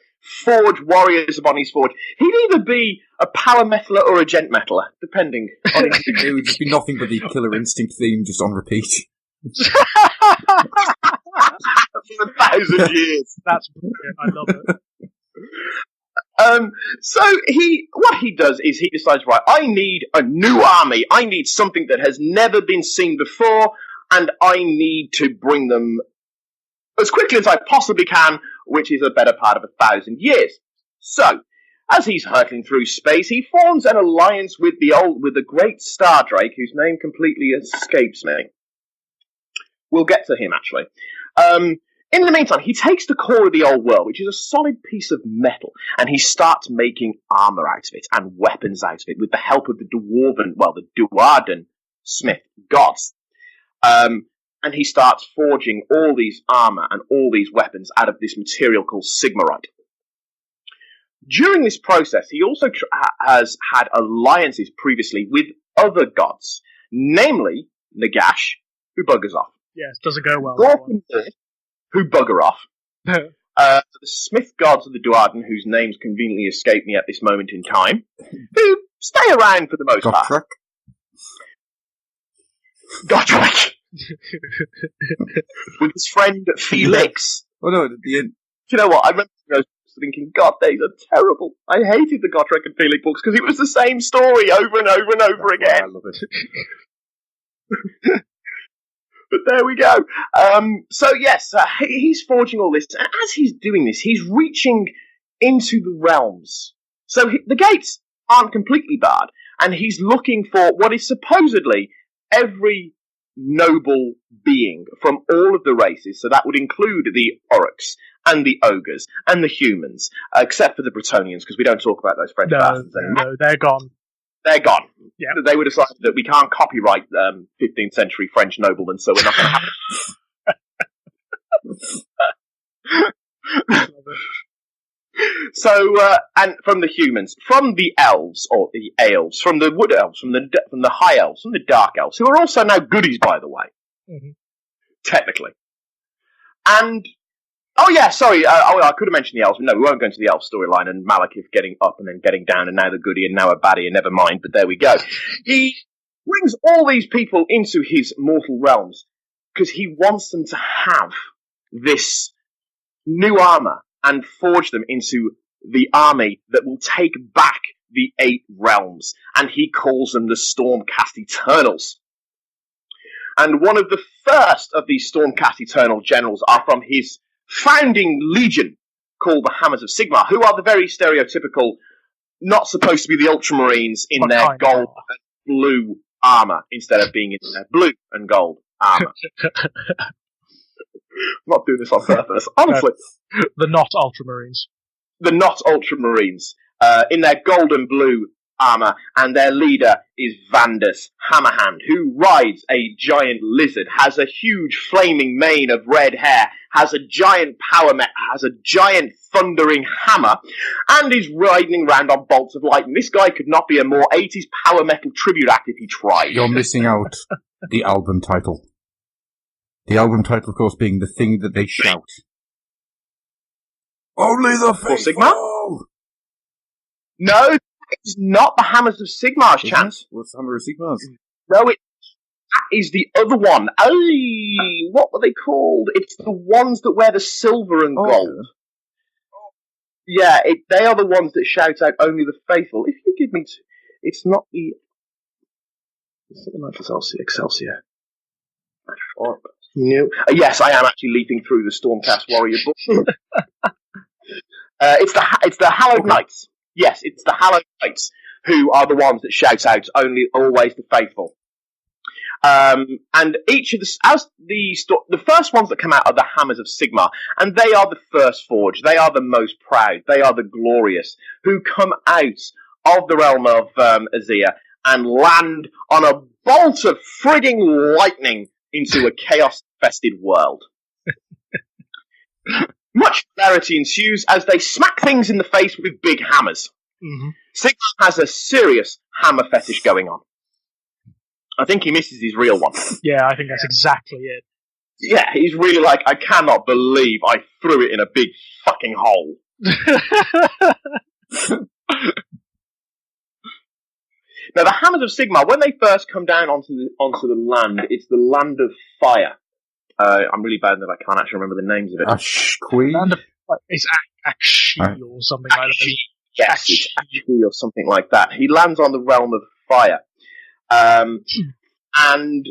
forge warriors upon his forge, he'd either be a power metaler or a gent metaler, depending on his It would just be nothing but the Killer Instinct theme just on repeat. For 1,000 years. That's brilliant. I love it. So what he does is he decides, right, I need a new army. I need something that has never been seen before, and I need to bring them as quickly as I possibly can, which is a better part of 1,000 years. So, as he's hurtling through space, he forms an alliance with the great Star Drake, whose name completely escapes me. We'll get to him, actually. In the meantime, he takes the core of the old world, which is a solid piece of metal, and he starts making armour out of it and weapons out of it with the help of the Duarden smith gods. And he starts forging all these armour and all these weapons out of this material called Sigmarite. During this process, he also has had alliances previously with other gods, namely Nagash, who buggers off. Yes, doesn't go well. Who bugger off. The Smith gods of the Duarden, whose names conveniently escape me at this moment in time, who stay around for the most part. Gotrek! With his friend Felix. Oh no, at the end. Do you know what? I remember thinking, God, they are terrible. I hated the Gotrek and Felix books because it was the same story over and over and over again. I love it. But there we go. So yes, he's forging all this, and as he's doing this, he's reaching into the realms. So the gates aren't completely barred, and he's looking for what is supposedly every noble being from all of the races. So that would include the Oryx and the Ogres and the humans, except for the Bretonnians, because we don't talk about those French bastards anymore. No, they're gone. They're gone. Yeah. They would decide that we can't copyright 15th century French noblemen, so we're not going to have it. So, and from the humans, from the elves, or the Aelves, from the wood elves, from the high elves, from the dark elves, who are also now goodies, by the way. Mm-hmm. Technically. And, oh yeah, sorry, I could have mentioned the elves, but no, we won't go into the elf storyline, and Malekith getting up and then getting down, and now the goodie, and now a baddie, and never mind, but there we go. brings all these people into his mortal realms because he wants them to have this new armor and forge them into the army that will take back the 8 realms, and he calls them the Stormcast Eternals. And one of the first of these Stormcast Eternal generals are from his founding legion, called the Hammers of Sigmar, who are the very stereotypical, not supposed to be the Ultramarines in their gold and blue armor, instead of being in their blue and gold armor. I'm not doing this on purpose, honestly. The not Ultramarines. The not Ultramarines, in their gold and blue armor, and their leader is Vandus Hammerhand, who rides a giant lizard, has a huge flaming mane of red hair, has a giant power mech, has a giant thundering hammer, and is riding around on bolts of lightning. This guy could not be a more 80s power metal tribute act if he tried. You're missing out the album title. The album title, of course, being The Thing That They Shout. Only the For faithful! Sigmar? No, it's not the Hammers of Sigmar's chance. What's the Hammer of Sigmar's? No, that is the other one. Oh, what were they called? It's the ones that wear the silver and gold. Yeah, they are the ones that shout out only the faithful. If you give me it's not the... It's not the Knights of Excelsior. No. Yes, I am actually leaping through the Stormcast Warrior book. It's the Hallowed Knights. Yes, it's the Hallowed Knights who are the ones that shout out always the faithful. And each of the first ones that come out are the Hammers of Sigmar, and they are the first forge. They are the most proud. They are the glorious, who come out of the realm of Azir and land on a bolt of frigging lightning into a chaos-infested world. Much hilarity ensues as they smack things in the face with big hammers. Mm-hmm. Sigmar has a serious hammer fetish going on. I think he misses his real one. Yeah, I think that's exactly it. Yeah, he's really like, I cannot believe I threw it in a big fucking hole. Now, the Hammers of Sigmar, when they first come down onto the land, it's the Land of Fire. I'm really bad that I can't actually remember the names of it. Ashqui? It's Akshi or something like that. Yes, it's Akshi or something like that. He lands on the realm of fire. And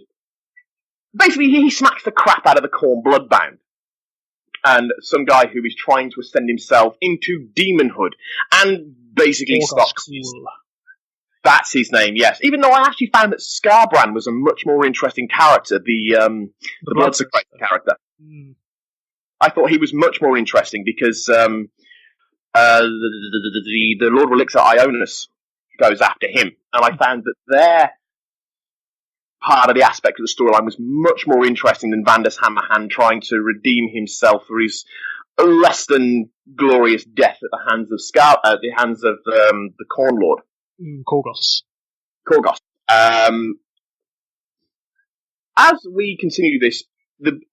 basically he smacks the crap out of the Khorne Bloodbound. And some guy who is trying to ascend himself into demonhood and basically stops. That's his name, yes. Even though I actually found that Scarbrand was a much more interesting character, the Bloodsecrator character. Mm. I thought he was much more interesting because the Lord Relixer Ionis goes after him. And I found that their part of the aspect of the storyline was much more interesting than Vandus Hammerhand trying to redeem himself for his less than glorious death at the hands of the Khorne Lord. Korgoth. As we continue this,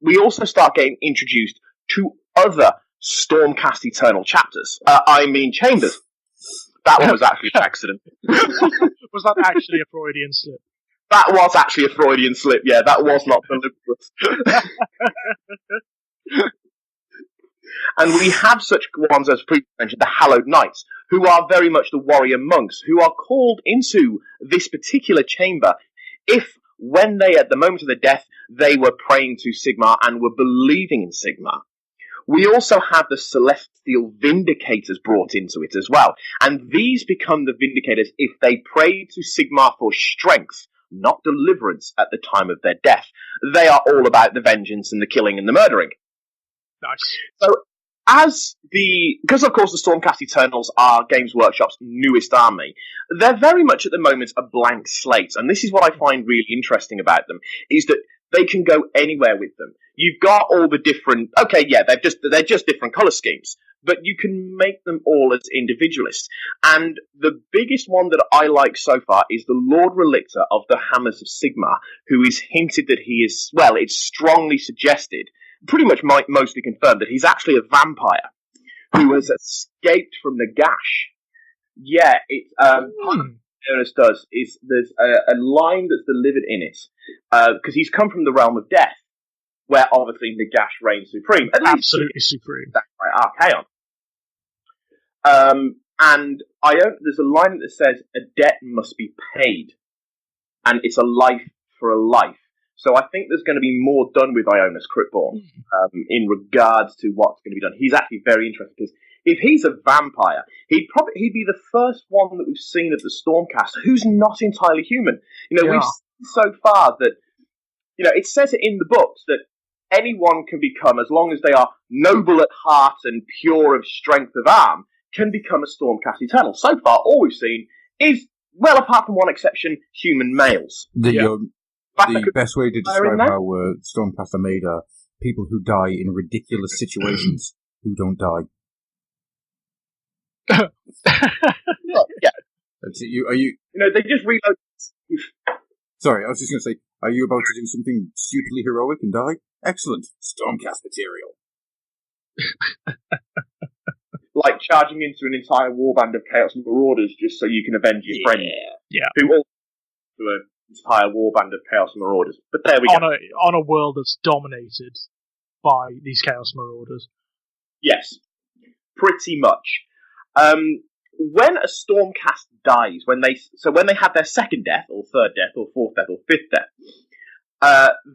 we also start getting introduced to other Stormcast Eternal chapters. Chambers. That one was actually an accident. Was that actually a Freudian slip? That was actually a Freudian slip, yeah. That was not deliberate. And we have such ones as previously mentioned, the Hallowed Knights, who are very much the warrior monks, who are called into this particular chamber if, when they, at the moment of their death, they were praying to Sigmar and were believing in Sigmar. We also have the Celestial Vindicators brought into it as well, and these become the Vindicators if they pray to Sigmar for strength, not deliverance at the time of their death. They are all about the vengeance and the killing and the murdering. Nice. So, because of course the Stormcast Eternals are Games Workshop's newest army, they're very much at the moment a blank slate, and this is what I find really interesting about them, is that they can go anywhere with them. You've got all the different, they're just different colour schemes, but you can make them all as individualists. And the biggest one that I like so far is the Lord Relictor of the Hammers of Sigmar, who is hinted that he is, well, it's strongly suggested, pretty much mostly confirmed, that he's actually a vampire who has escaped from the Gash. Yeah, it's Ionis does is there's a line that's delivered in it, because he's come from the realm of death, where obviously Nagash reigns supreme. Absolutely supreme. That's right, Archaon. And there's a line that says, a debt must be paid, and it's a life for a life. So I think there's going to be more done with Ionis Cryptborn in regards to what's going to be done. He's actually very interesting, because if he's a vampire, he'd be the first one that we've seen at the Stormcast who's not entirely human. We've seen so far that, it says it in the books that anyone can become, as long as they are noble at heart and pure of strength of arm, can become a Stormcast Eternal. So far, all we've seen is, well, apart from one exception, human males. The best way to describe how Stormcast are made are people who die in ridiculous situations who don't die. Yeah. That's it. Are you? They just reload. Sorry, I was just going to say, are you about to do something stupidly heroic and die? Excellent. Stormcast material. Like charging into an entire warband of Chaos Marauders just so you can avenge your friend. Yeah. Who all to an entire warband of Chaos Marauders. But there we go. On a world that's dominated by these Chaos Marauders. Yes. Pretty much. When a Stormcast dies, when they have their second death, or third death, or fourth death, or fifth death,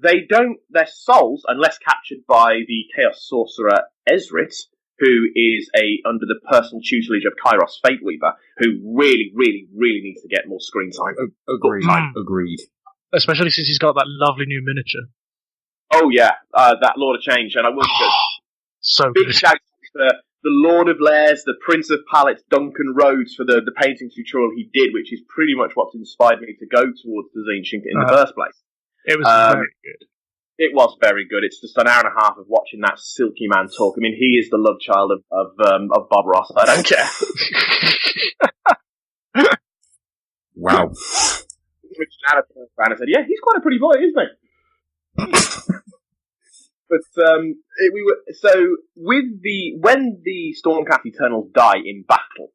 their souls, unless captured by the Chaos Sorcerer Ezrit, who is under the personal tutelage of Kairos Fateweaver, who really, really, really needs to get more screen time. Agreed. Especially since he's got that lovely new miniature. Oh yeah, that Lord of Change, and I will so big good. shout to the Lord of Lairs, the Prince of Palettes, Duncan Rhodes, for the painting tutorial he did, which is pretty much what's inspired me to go towards the Zine Shinka in the first place. It was very good. It was very good. It's just an hour and a half of watching that silky man talk. I mean, he is the love child of Bob Ross. I don't care. Wow. And I said, yeah, he's quite a pretty boy, isn't he? But when the Stormcast Eternals die in battle,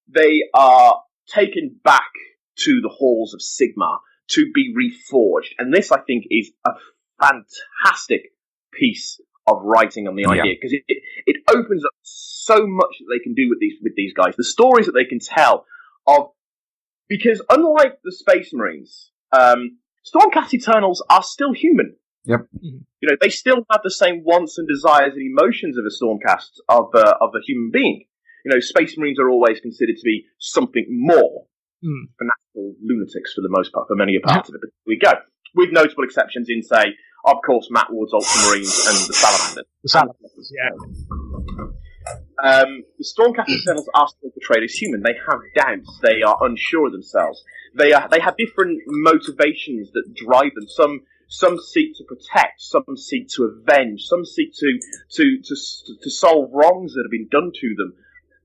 they are taken back to the halls of Sigmar to be reforged, and this I think is a fantastic piece of writing on the idea, because it opens up so much that they can do with these guys, the stories that they can tell because unlike the Space Marines, Stormcast Eternals are still human. Yep. They still have the same wants and desires and emotions of a Stormcast of a human being. Space Marines are always considered to be something more. Fanatical lunatics for the most part, for many a part of it. But here we go. With notable exceptions in, say, of course, Matt Ward's Ultramarines and the Salamanders. The Salamanders, yeah. The Stormcast Eternals are still portrayed as human. They have doubts. They are unsure of themselves. They have different motivations that drive them. Some seek to protect. Some seek to avenge. Some seek to solve wrongs that have been done to them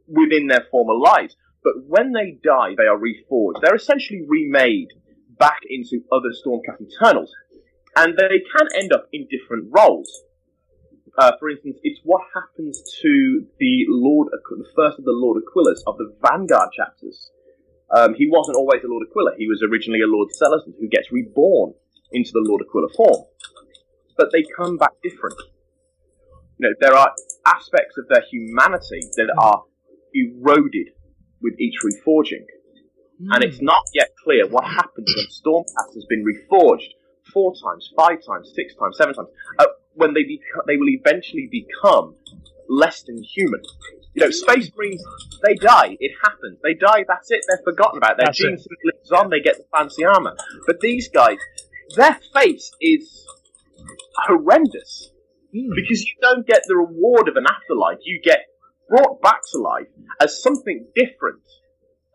within their former lives. But when they die, they are reforged. They're essentially remade back into other Stormcast Eternals. And they can end up in different roles. For instance, it's what happens to the first of the Lord Aquillas of the Vanguard chapters. He wasn't always a Lord Aquila. He was originally a Lord Celestin who gets reborn into the Lord Aquila form. But they come back different. There are aspects of their humanity that are eroded with each reforging. And it's not yet clear what happens when Stormcast has been reforged 4 times, 5 times, 6 times, 7 times, when they will eventually become less than human. Space Marines, they die. It happens. They die, that's it. They're forgotten about. Their gene lives on, they get the fancy armor. But these guys, their fate is horrendous. Because you don't get the reward of an afterlife. You get brought back to life as something different,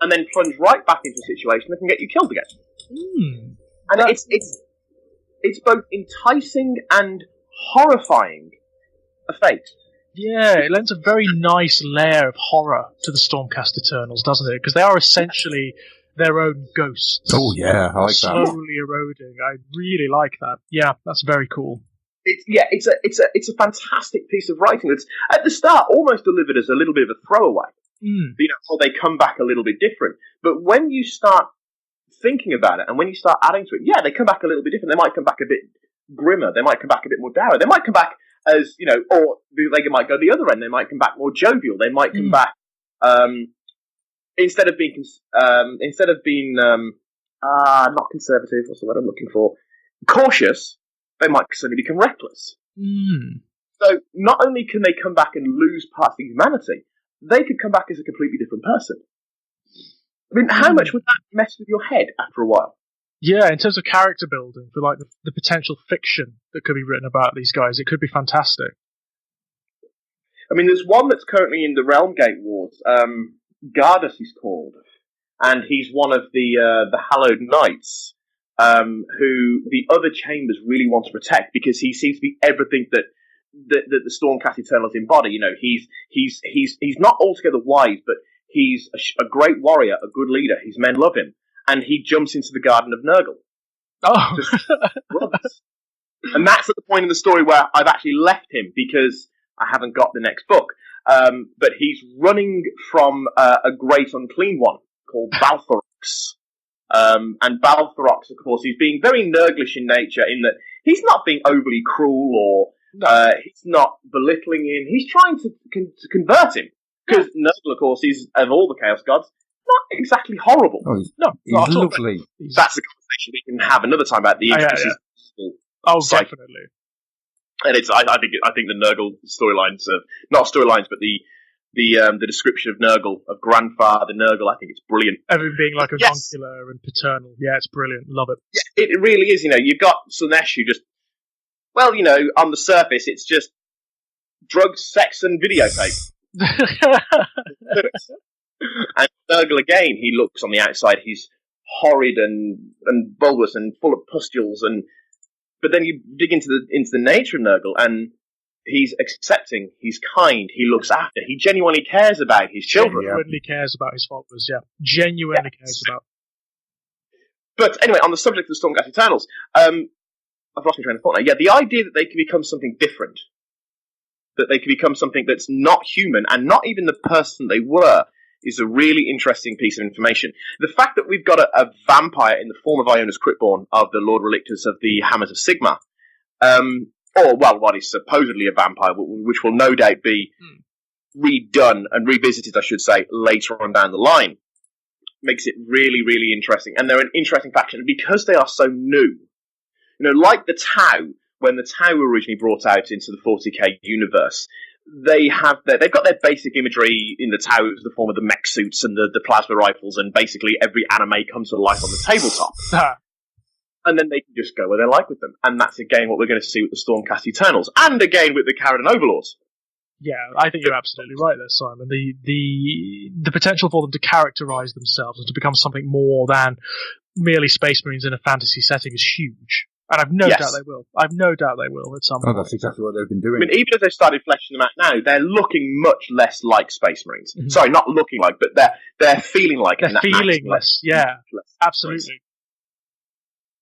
and then plunge right back into a situation that can get you killed again. And it's both enticing and horrifying a fate. Yeah, it lends a very nice layer of horror to the Stormcast Eternals, doesn't it? Because they are essentially their own ghosts. Oh yeah, I like that. Slowly eroding. I really like that. Yeah, that's very cool. It's a fantastic piece of writing that's at the start almost delivered as a little bit of a throwaway. They come back a little bit different. But when you start thinking about it, and when you start adding to it, they come back a little bit different. They might come back a bit grimmer. They might come back a bit more dour. They might come back as, or they might go the other end. They might come back more jovial. They might come back, instead of being not conservative, what's the word I'm looking for? Cautious, they might suddenly become reckless. So not only can they come back and lose parts of humanity, they could come back as a completely different person. I mean, how much would that mess with your head after a while? Yeah, in terms of character building, for like the potential fiction that could be written about these guys, it could be fantastic. I mean, there's one that's currently in the Realm Gate Wars. Gardus he's called, and he's one of the Hallowed Knights, who the other chambers really want to protect because he seems to be everything that the Stormcast Eternals embody. He's not altogether wise, but he's a great warrior, a good leader. His men love him, and he jumps into the Garden of Nurgle. Oh, and that's at the point in the story where I've actually left him because I haven't got the next book. But he's running from a great unclean one called Balthorox. And Balthorox, of course, he's being very Nurglish in nature in that he's not being overly cruel or he's not belittling him. He's trying to convert him. Because Nurgle, of course, is, of all the Chaos Gods, not exactly horrible. Oh, he's lovely. That's a conversation we can have another time about the intricacies. Oh, definitely. And I think the Nurgle storylines, not storylines, but the description of Nurgle, of Grandfather Nurgle, I think it's brilliant. Everything being like avuncular and paternal. Yeah, it's brilliant. Love it. Yeah, it really is. You've got Slaanesh who just, on the surface, it's just drugs, sex, and videotape. And Nurgle again, he looks on the outside, he's horrid and bulbous and full of pustules, but then you dig into the nature of Nurgle, and he's accepting, he's kind, he looks after, he genuinely cares about his children. Genuinely cares about his followers, Genuinely cares about. But anyway, on the subject of the Stormcast Eternals, I've lost my train of thought now. Yeah, the idea that they can become something different, that they can become something that's not human and not even the person they were, is a really interesting piece of information. The fact that we've got a vampire in the form of Iona's Cryptborn, of the Lord Relictus of the Hammers of Sigmar, what is supposedly a vampire, which will no doubt be redone and revisited, I should say, later on down the line, makes it really, really interesting. And they're an interesting faction. And because they are so new, like the Tau, when the Tau were originally brought out into the 40k universe, they've got their basic imagery in the Tau, the form of the mech suits and the plasma rifles, and basically every anime comes to life on the tabletop. And then they can just go where they like with them. And that's again what we're going to see with the Stormcast Eternals, and again with the Kharadron Overlords. Yeah, I think you're absolutely right there, Simon. The potential for them to characterize themselves and to become something more than merely Space Marines in a fantasy setting is huge. And I've no doubt they will. I've no doubt they will at some point. Oh, that's exactly what they've been doing. I mean, even as they've started fleshing them out now, they're looking much less like Space Marines. Mm-hmm. Sorry, not looking like, but they're feeling like it. They're feeling less, absolutely.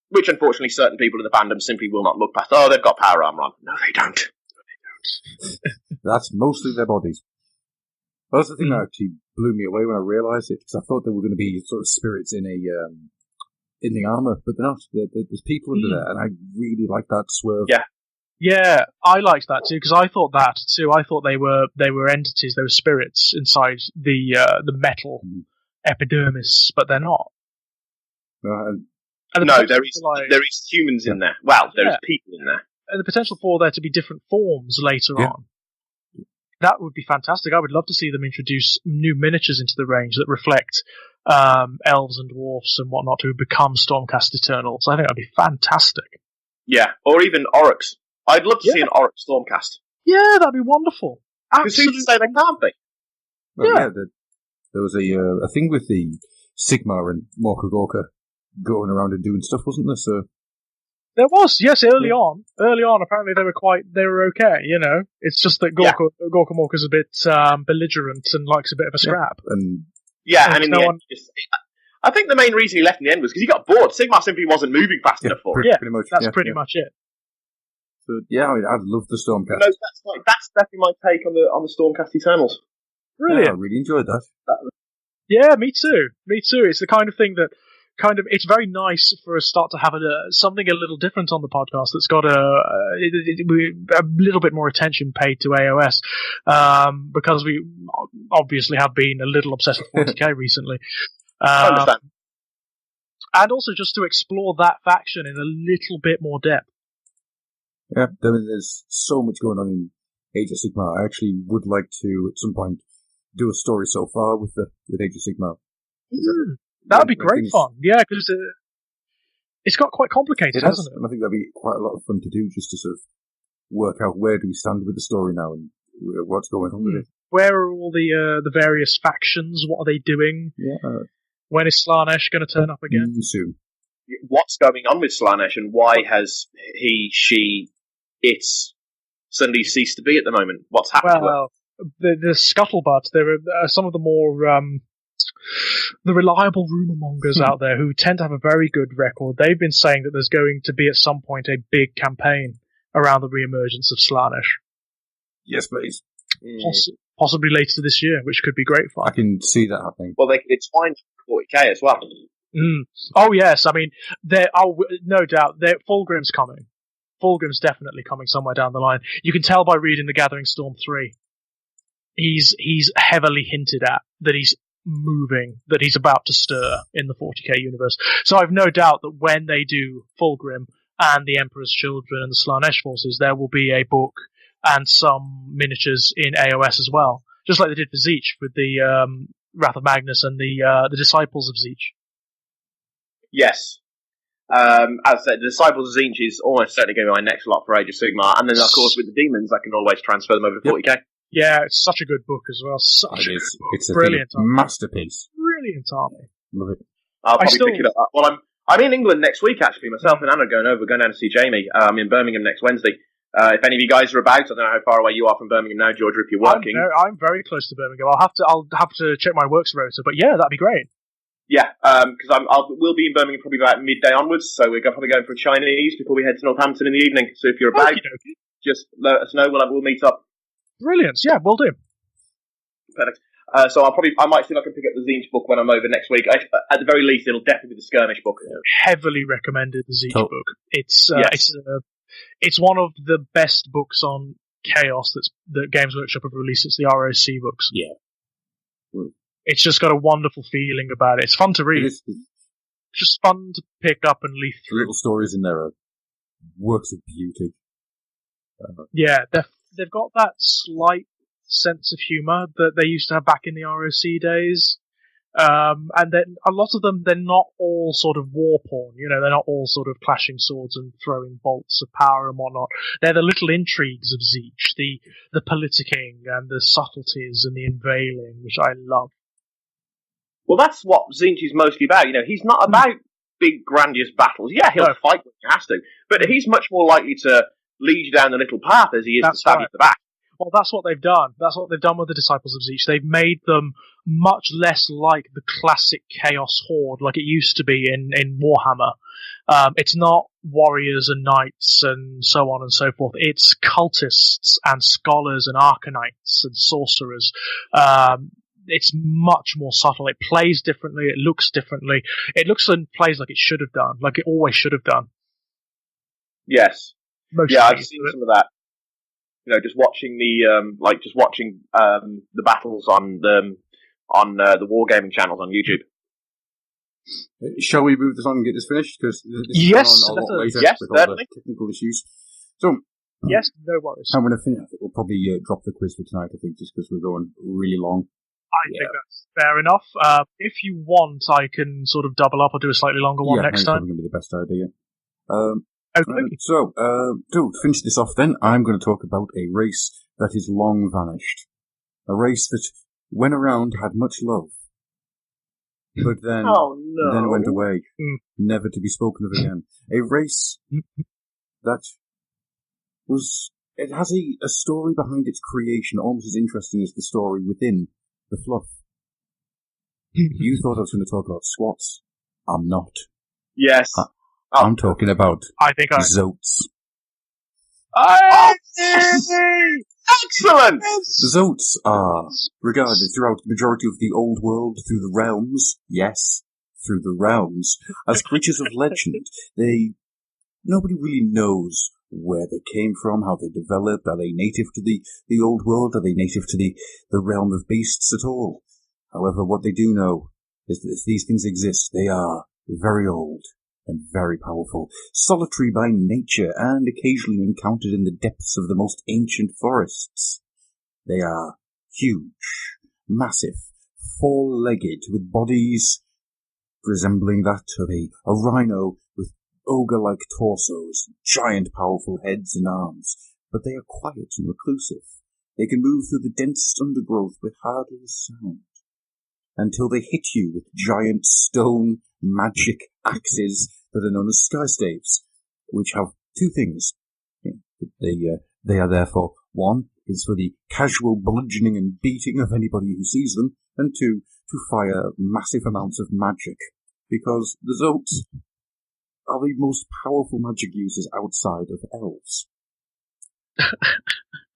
Which, unfortunately, certain people in the fandom simply will not look past. Oh, they've got power armor on. No, they don't. That's mostly their bodies. That's the thing that actually blew me away when I realised it, because I thought they were going to be sort of spirits in the armour, but they're not. There's people under there, and I really like that swerve. Yeah, I liked that too, because I thought that too. I thought they were entities, they were spirits inside the metal epidermis, but they're not. No, there is humans in there. Well, there is people in there. And the potential for there to be different forms later on. That would be fantastic. I would love to see them introduce new miniatures into the range that reflect elves and dwarfs and whatnot who become Stormcast Eternals. I think that'd be fantastic. Yeah, or even Oryx. I'd love to see an Oryx Stormcast. Yeah, that'd be wonderful. Absolutely. Who's to say they can't be? Well, there was a thing with the Sigmar and Morka Gorka going around and doing stuff, wasn't there? So there was, yes, early on. Early on, apparently they were okay, It's just that Gorka Morka's a bit belligerent and likes a bit of a scrap. And in the end, I think the main reason he left in the end was because he got bored. Sigmar simply wasn't moving fast enough for him. Pretty much. That's pretty much it. So, I'd love the Stormcast. No, that's definitely my take on the Stormcast Eternals. Brilliant. Yeah, I really enjoyed that. Yeah, me too. Me too. It's the kind of thing that it's very nice for us start to have something a little different on the podcast that's got a little bit more attention paid to AOS, because we obviously have been a little obsessed with 40k recently. I understand. And also just to explore that faction in a little bit more depth. Yeah, I mean, there's so much going on in Age of Sigmar. I actually would like to, at some point, do a story so far with Age of Sigmar. That would be great fun. Yeah, because it's got quite complicated, hasn't it? And I think that'd be quite a lot of fun to do, just to sort of work out where do we stand with the story now and what's going on with it. Where are all the various factions? What are they doing? Yeah. When is Slaanesh going to turn up again? Soon. What's going on with Slaanesh, and why has it's suddenly ceased to be at the moment? What's happened to it? Well, the scuttlebutt, there are some of the more the reliable rumor mongers out there who tend to have a very good record. They've been saying that there's going to be at some point a big campaign around the re-emergence of Slaanesh. Yes, please. Possibly later this year, which could be great fun. I can see that happening. Well, it's fine for 40k as well. Oh yes, I mean, no doubt, Fulgrim's coming. Fulgrim's definitely coming somewhere down the line. You can tell by reading The Gathering Storm 3. He's heavily hinted at that he's moving, that he's about to stir in the 40k universe. So I've no doubt that when they do Fulgrim and the Emperor's Children and the Slaanesh forces, there will be a book and some miniatures in AOS as well, just like they did for Tzeentch with the Wrath of Magnus and the Disciples of Tzeentch. Yes. As I said, the Disciples of Tzeentch is almost certainly going to be my next lot for Age of Sigmar, and then of course with the demons, I can always transfer them over to 40k. Yeah, it's such a good book as well. It's a brilliant masterpiece. Brilliant army. Love it. I'll probably pick it up. Well, I'm in England next week actually. Myself and Anna are going down to see Jamie. I'm in Birmingham next Wednesday. If any of you guys are about, I don't know how far away you are from Birmingham now, Georgia. If you're working, I'm very close to Birmingham. I'll have to check my works rota, but yeah, that'd be great. Yeah, because we'll be in Birmingham probably about midday onwards, so we're probably going for a Chinese before we head to Northampton in the evening. So if you're about, just let us know. We'll meet up. Brilliant. Yeah, we'll do. Perfect. So I might see if I can pick up the Tzeentch book when I'm over next week. At the very least, it'll definitely be the Skirmish book. Heavily recommended, the Tzeentch book. It's one of the best books on Chaos that Games Workshop have released since the ROC books. Yeah. It's just got a wonderful feeling about it. It's fun to read. It's just fun to pick up and leaf through. Little stories in there are works of beauty. Yeah, they've got that slight sense of humour that they used to have back in the ROC days. And then a lot of them, they're not all sort of war porn, they're not all sort of clashing swords and throwing bolts of power and whatnot. They're the little intrigues of Tzeentch, the politicking and the subtleties and the unveiling, which I love. Well, that's what Tzeentch is mostly about. He's not about big, grandiose battles. Yeah, he'll fight when he has to, but he's much more likely to lead you down the little path as he is to stab you at the back. Well, that's what they've done. That's what they've done with the Disciples of Tzeentch. They've made them much less like the classic Chaos Horde, like it used to be in Warhammer. It's not warriors and knights and so on and so forth. It's cultists and scholars and arcanites and sorcerers. It's much more subtle. It plays differently. It looks differently. It looks and plays like it should have done, like it always should have done. Yes. I've seen some of that. Just watching the battles on the wargaming channels on YouTube. Shall we move this on and get this finished? Because this is on a lot later yes, with all the technical issues. So, yes, no worries. I'm going to finish. We'll probably drop the quiz for tonight, I think, just because we're going really long. I think that's fair enough. If you want, I can sort of double up or do a slightly longer one next time. That's probably going to be the best idea. Okay. So, to finish this off then, I'm going to talk about a race that is long vanished. A race that, when around, had much love. But then, then went away, never to be spoken of again. A race that it has a story behind its creation almost as interesting as the story within the fluff. You thought I was going to talk about squats. I'm not. Yes. I'm talking about I think Zoats. Excellent! The Zoats are regarded throughout the majority of the old world through the realms, yes, through the realms, as creatures of legend. Nobody really knows where they came from, how they developed. Are they native to the old world? Are they native to the realm of beasts at all? However, what they do know is that if these things exist, they are very old and very powerful, solitary by nature, and occasionally encountered in the depths of the most ancient forests. They are huge, massive, four-legged, with bodies resembling that of a rhino, with ogre-like torsos, giant powerful heads and arms, but they are quiet and reclusive. They can move through the densest undergrowth with hardly a sound, until they hit you with giant stone magic axes that are known as sky staves, which have two things. They are therefore, one is for the casual bludgeoning and beating of anybody who sees them, and two, to fire massive amounts of magic, because the Zoats are the most powerful magic users outside of elves.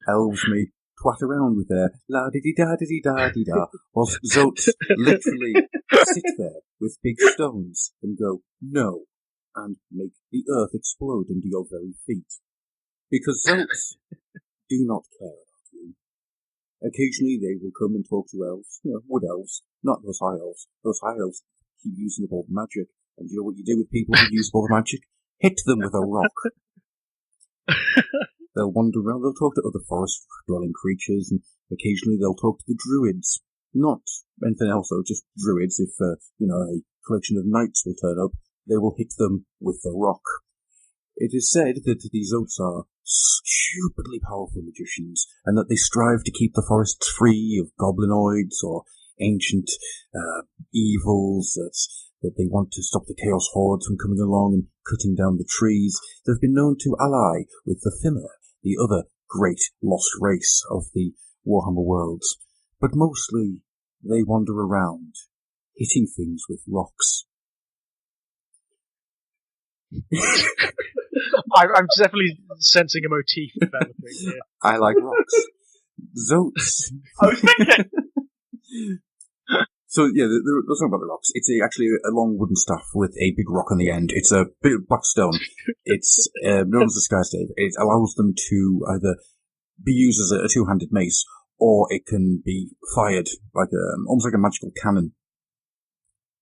Elves may twat around with their la-di-di-da-di-di-da-di-da, whilst Zoats literally sit there with big stones and go, no, and make the earth explode under your very feet. Because Zoats do not care about you. Occasionally they will come and talk to elves, wood elves, not those high elves. Those high elves keep using up all the magic, and you know what you do with people who use all the magic? Hit them with a rock. They'll wander around, they'll talk to other forest-dwelling creatures, and occasionally they'll talk to the druids. Not anything else, though, just druids. If, a collection of knights will turn up, they will hit them with the rock. It is said that these Zoats are stupidly powerful magicians, and that they strive to keep the forests free of goblinoids or ancient evils that they want to stop the Chaos Hordes from coming along and cutting down the trees. They've been known to ally with the Fluffenhammer, the other great lost race of the Warhammer worlds. But mostly, they wander around, hitting things with rocks. I'm definitely sensing a motif developing here. I like rocks. Zoats. I was thinking! So, yeah, let's talk about the rocks. It's actually a long wooden staff with a big rock on the end. It's a big black stone. It's known as the Sky Stave. It allows them to either be used as a two-handed mace, or it can be fired like almost like a magical cannon.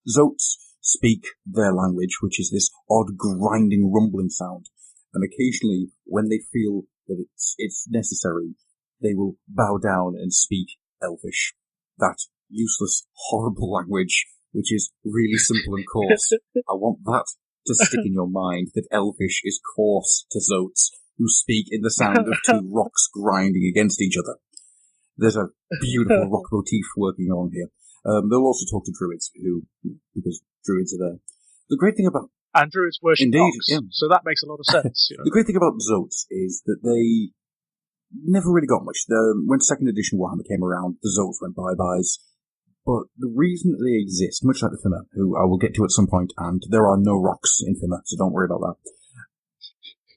Zoats speak their language, which is this odd grinding rumbling sound, and occasionally, when they feel that it's necessary, they will bow down and speak Elvish. That useless, horrible language, which is really simple and coarse. I want that to stick in your mind, that Elvish is coarse to Zoats, who speak in the sound of two rocks grinding against each other. There's a beautiful rock motif working on here. They'll also talk to druids, because druids are there. The great thing about... And druids worship rocks, so that makes a lot of sense. The great thing about Zoats is that they never really got much. When 2nd edition Warhammer came around, the Zoats went bye-byes. But the reason that they exist, much like the Fluffenhammer, who I will get to at some point, and there are no rocks in Fluffenhammer, so don't worry about that.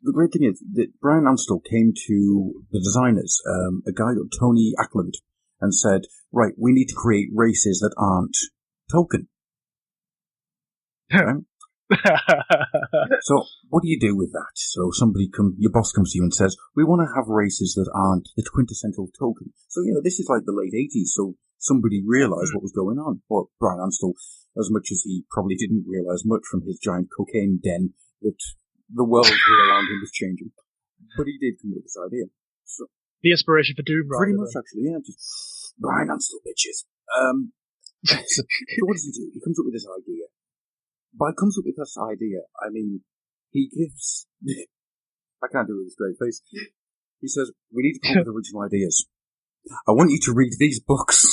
The great thing is that Brian Anstall came to the designers, a guy called Tony Ackland, and said, right, we need to create races that aren't Tolkien. Right? So, what do you do with that? So your boss comes to you and says, we want to have races that aren't the quintessential Tolkien. So, this is like the late 80s, so somebody realised what was going on. Well, Brian Anstall, as much as he probably didn't realise much from his giant cocaine den, that the world here around him was changing. But he did come up with this idea. So, the inspiration for Doom Rider. Pretty much, actually, yeah. Just Brian Anstall, bitches. So what does he do? He comes up with this idea. By comes up with this idea, I mean, he gives... I can't do it with a straight face. He says, we need to come up with original ideas. I want you to read these books.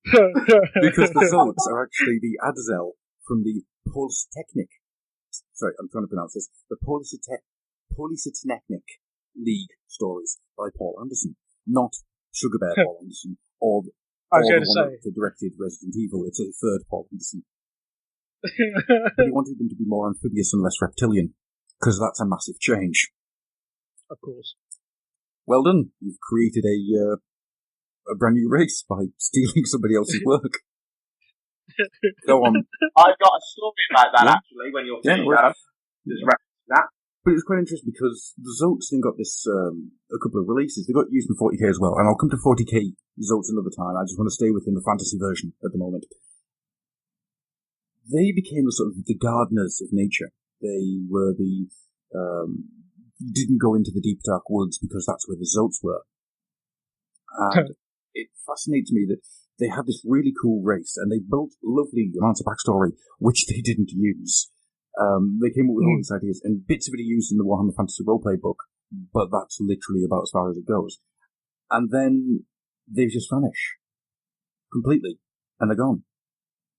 Because the Zoats are actually the Adzel from the Polytechnic. Sorry, I'm trying to pronounce this. The Polytechnic League stories by Paul Anderson. Not Sugar Bear Paul Anderson, or the one that directed Resident Evil. It's a third Paul Anderson. But he wanted them to be more amphibious and less reptilian, because that's a massive change. Of course. Well done. You've created a brand new race by stealing somebody else's work. Go on. I've got a story about that, Yeah. actually, when you're finished, well- Adam. Just reference that. But it was quite interesting because the Zoats then got this, a couple of releases. They got used in 40k as well, and I'll come to 40k Zoats another time. I just want to stay within the fantasy version at the moment. They became the sort of the gardeners of nature. They were the, didn't go into the deep dark woods because that's where the Zoats were. And it fascinates me that they had this really cool race, and they built lovely amounts of backstory, which they didn't use. They came up with all these ideas, and bits of it are used in the Warhammer Fantasy Roleplay book, but that's literally about as far as it goes. And then they just vanish completely, and they're gone.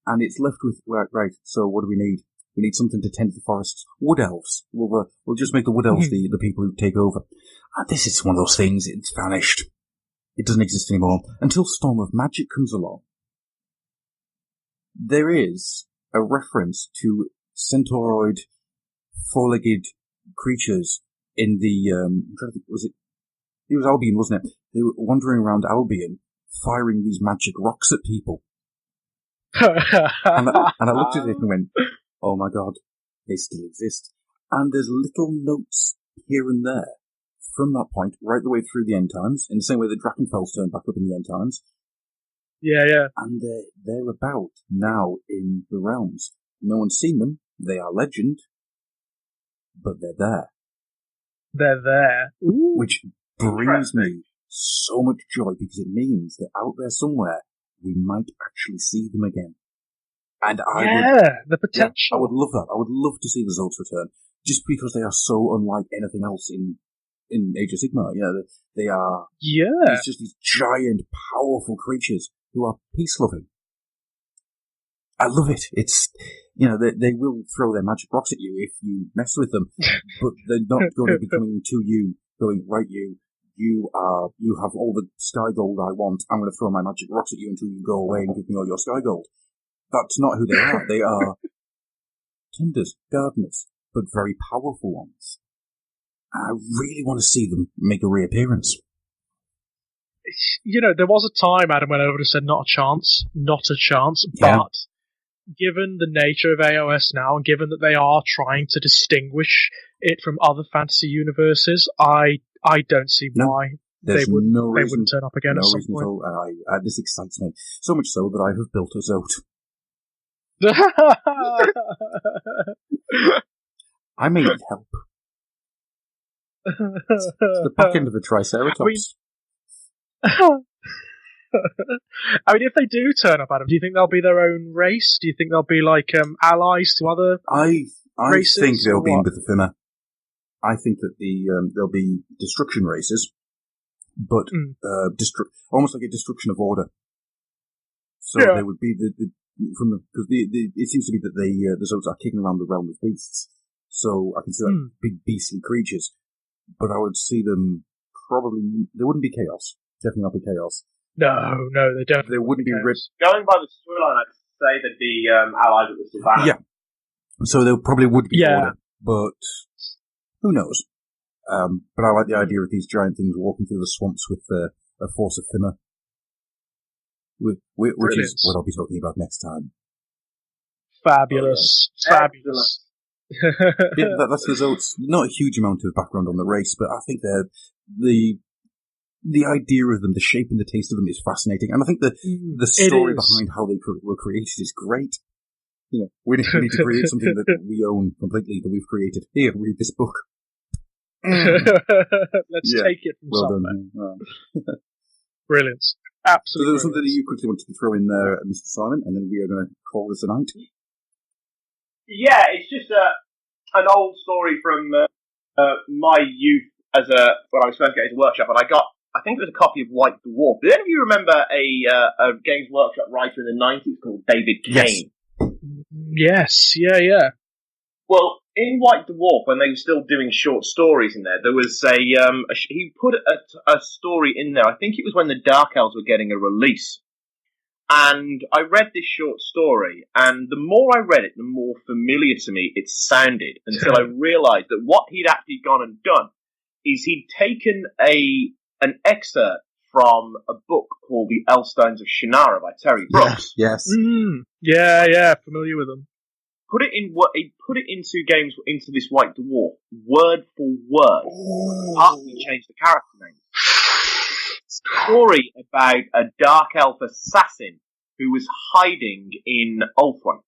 And it's left with, right, so what do we need? We need something to tend the forests. Wood elves. We'll just make the wood elves the people who take over. And this is one of those things, it's vanished. It doesn't exist anymore until Storm of Magic comes along. There is a reference to centauroid, four-legged creatures in the, I'm trying to think, it was Albion, wasn't it? They were wandering around Albion, firing these magic rocks at people. and I looked at it and went, oh my god, they still exist. And there's little notes here and there from that point, right the way through the end times, in the same way that Drachenfels turned back up in the end times. Yeah. And they're about now in the realms. No one's seen them. They are legend, but they're there. They're there. Ooh. Which brings me so much joy because it means that out there somewhere we might actually see them again. And the potential. Yeah, I would love that. I would love to see the Zoats return, just because they are so unlike anything else in Age of Sigmar. You know, they are. Yeah. It's just these giant, powerful creatures who are peace-loving. I love it. It's, you know, they will throw their magic rocks at you if you mess with them, but they're not going to be coming to you, going, right, you have all the sky gold I want. I'm going to throw my magic rocks at you until you go away and give me all your sky gold. That's not who they are. They are tenders, gardeners, but very powerful ones. I really want to see them make a reappearance. You know, there was a time Adam went over and said, not a chance, Yeah. but given the nature of AOS now, and given that they are trying to distinguish it from other fantasy universes, I don't see why they wouldn't turn up again at some point. No reason at all. This excites me. So much so that I have built a Zoat. I may need help. It's the back end of a Triceratops. I mean, if they do turn up, Adam, do you think they'll be their own race? Do you think they'll be like allies to other races? I think they'll be with the Fimmer. I think that there'll be destruction races, but almost like a destruction of order. So they would be because it seems to be that the Zoats are kicking around the realm of beasts. So I can see like big beastly creatures, but I would see them probably. There wouldn't be chaos. Definitely not be chaos. No, they don't. There wouldn't be risk. Going by the storyline, I'd say that the allies of the Savannah. Yeah. So there probably would be order, but who knows? But I like the idea of these giant things walking through the swamps with a force of Fimmer. Which is what I'll be talking about next time. Fabulous. Fabulous. That's the Zoats. Not a huge amount of background on the race, but I think they're the idea of them, the shape and the taste of them is fascinating, and I think the story behind how they were created is great. You know, we need to create something that we own completely, that we've created. Here, read this book. Let's take it from well somewhere. Done. Brilliant. Absolutely. So there was something that you quickly wanted to throw in there, Mr. Simon, and then we are going to call this a night. Yeah, it's just an old story from my youth when I was first getting to Workshop, and I think it was a copy of White Dwarf. Do any of you remember a Games Workshop writer in the 90s called David Kane? Yes, yeah. Well, in White Dwarf, when they were still doing short stories in there was he put a story in there. I think it was when the Dark Elves were getting a release. And I read this short story, and the more I read it, the more familiar to me it sounded, until I realised that what he'd actually gone and done is he'd taken a an excerpt from a book called The Elfstones of Shannara by Terry Brooks. Yes. Yeah, familiar with them. Put it into this White Dwarf, word for word. Partly changed the character name. Story about a dark elf assassin who was hiding in Ulthuan,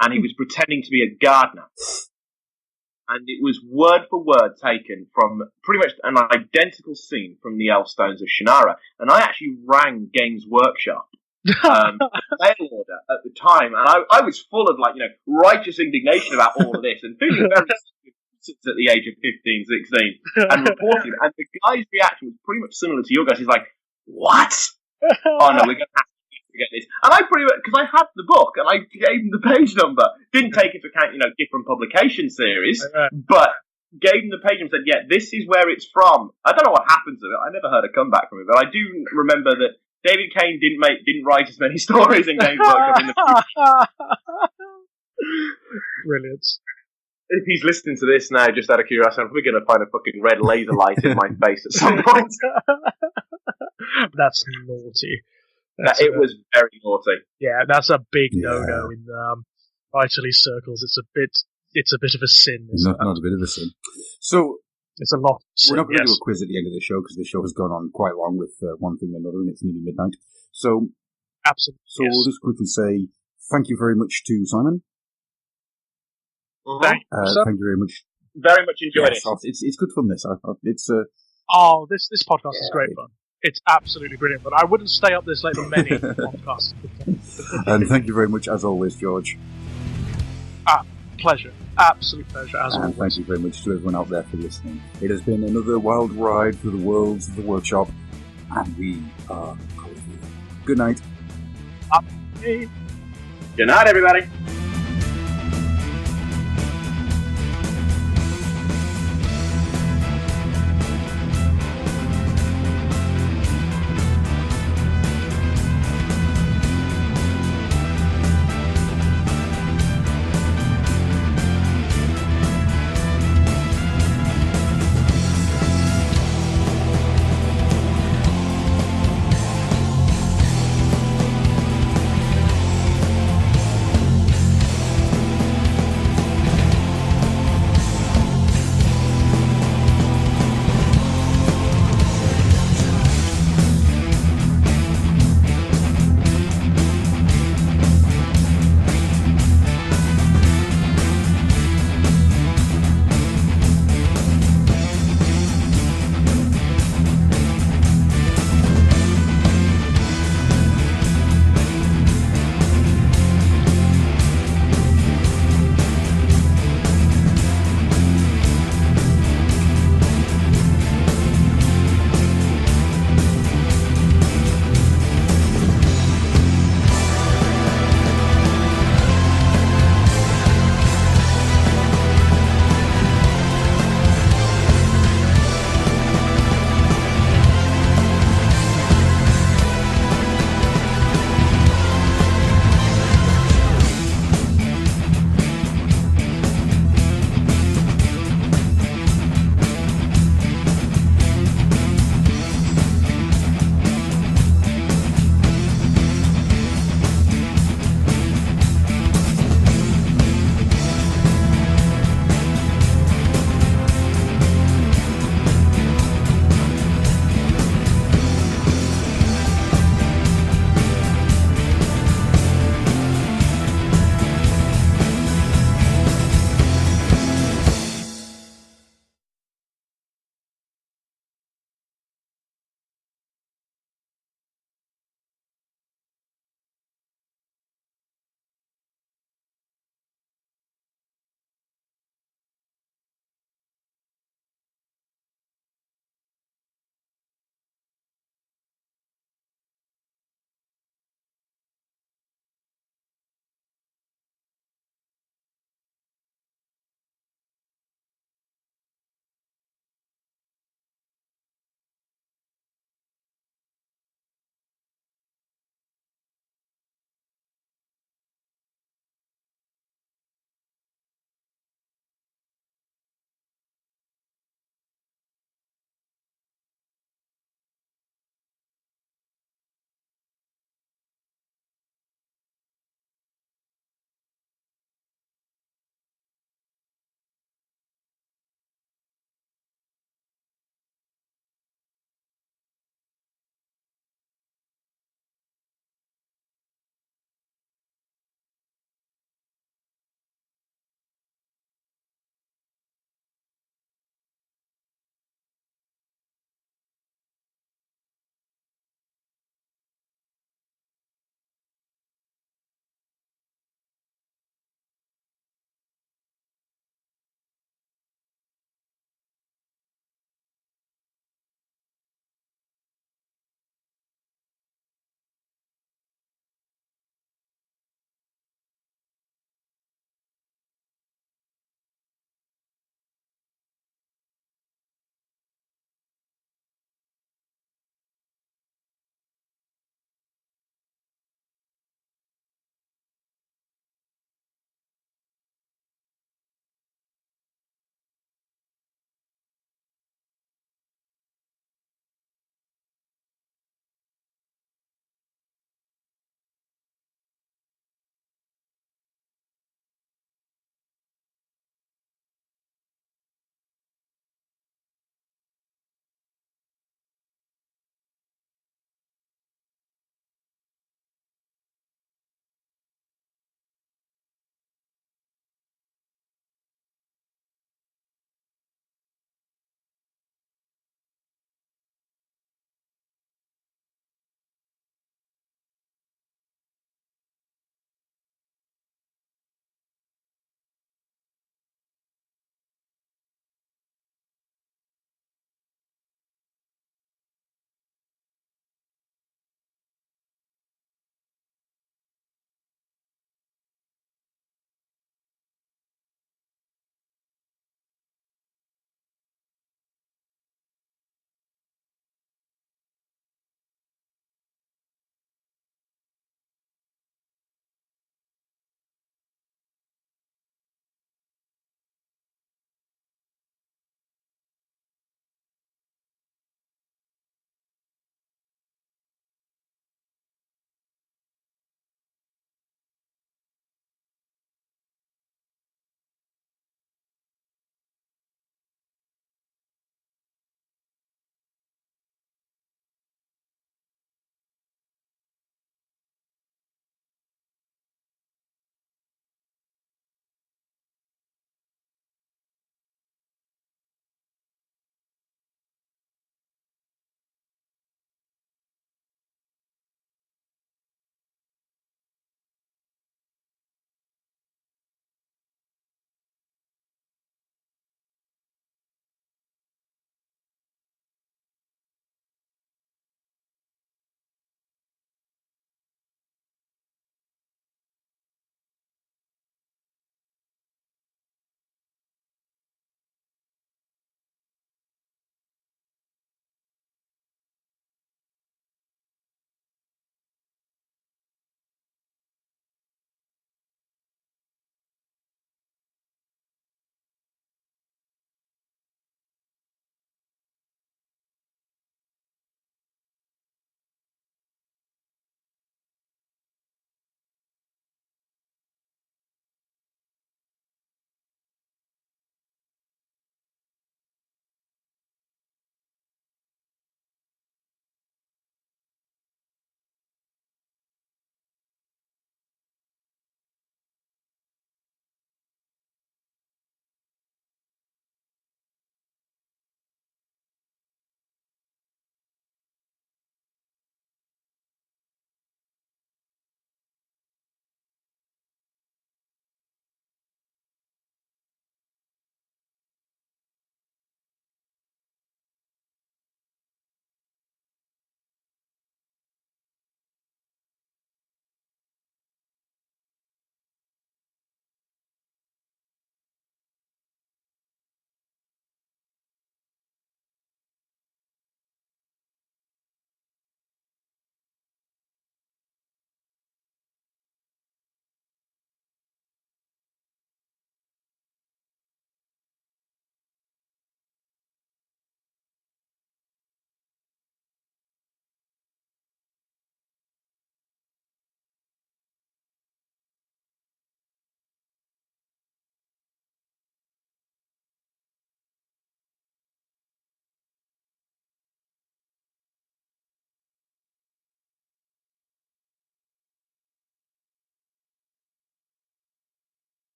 and he was pretending to be a gardener. And it was word for word taken from pretty much an identical scene from the Elfstones of Shannara. And I actually rang Games Workshop, mail order at the time, and I was full of righteous indignation about all of this, and feeling very at the age of 15, 16, and reporting it. And the guy's reaction was pretty much similar to your guys. He's like, "What? Oh no, we're going to have to get this." And I pretty much, because I had the book and I gave him the page number, didn't take into account different publication series, but gave him the page and said, "Yeah, this is where it's from." I don't know what happened to it. I never heard a comeback from it, but I do remember that David Kane didn't write as many stories in Games Workshop in the future. Brilliant. If he's listening to this now, just out of curiosity, I'm probably going to find a fucking red laser light in my face at some point. That's naughty. It was very naughty. Yeah, that's a big no-no in Italy circles. It's a bit of a sin. Not a bit of a sin. So it's a lot. We're not going to do a quiz at the end of the show because the show has gone on quite long with one thing or another, and it's nearly midnight. So absolutely. So we'll just quickly say thank you very much to Simon. Thank you very much. Very much enjoyed it. It's good fun. This this podcast is great fun. It's absolutely brilliant. But I wouldn't stay up this late for many podcasts. And thank you very much, as always, George. Pleasure, absolute pleasure. As always. And thank you very much to everyone out there for listening. It has been another wild ride through the worlds of the workshop, and we are out of here. Good night. Good night, everybody.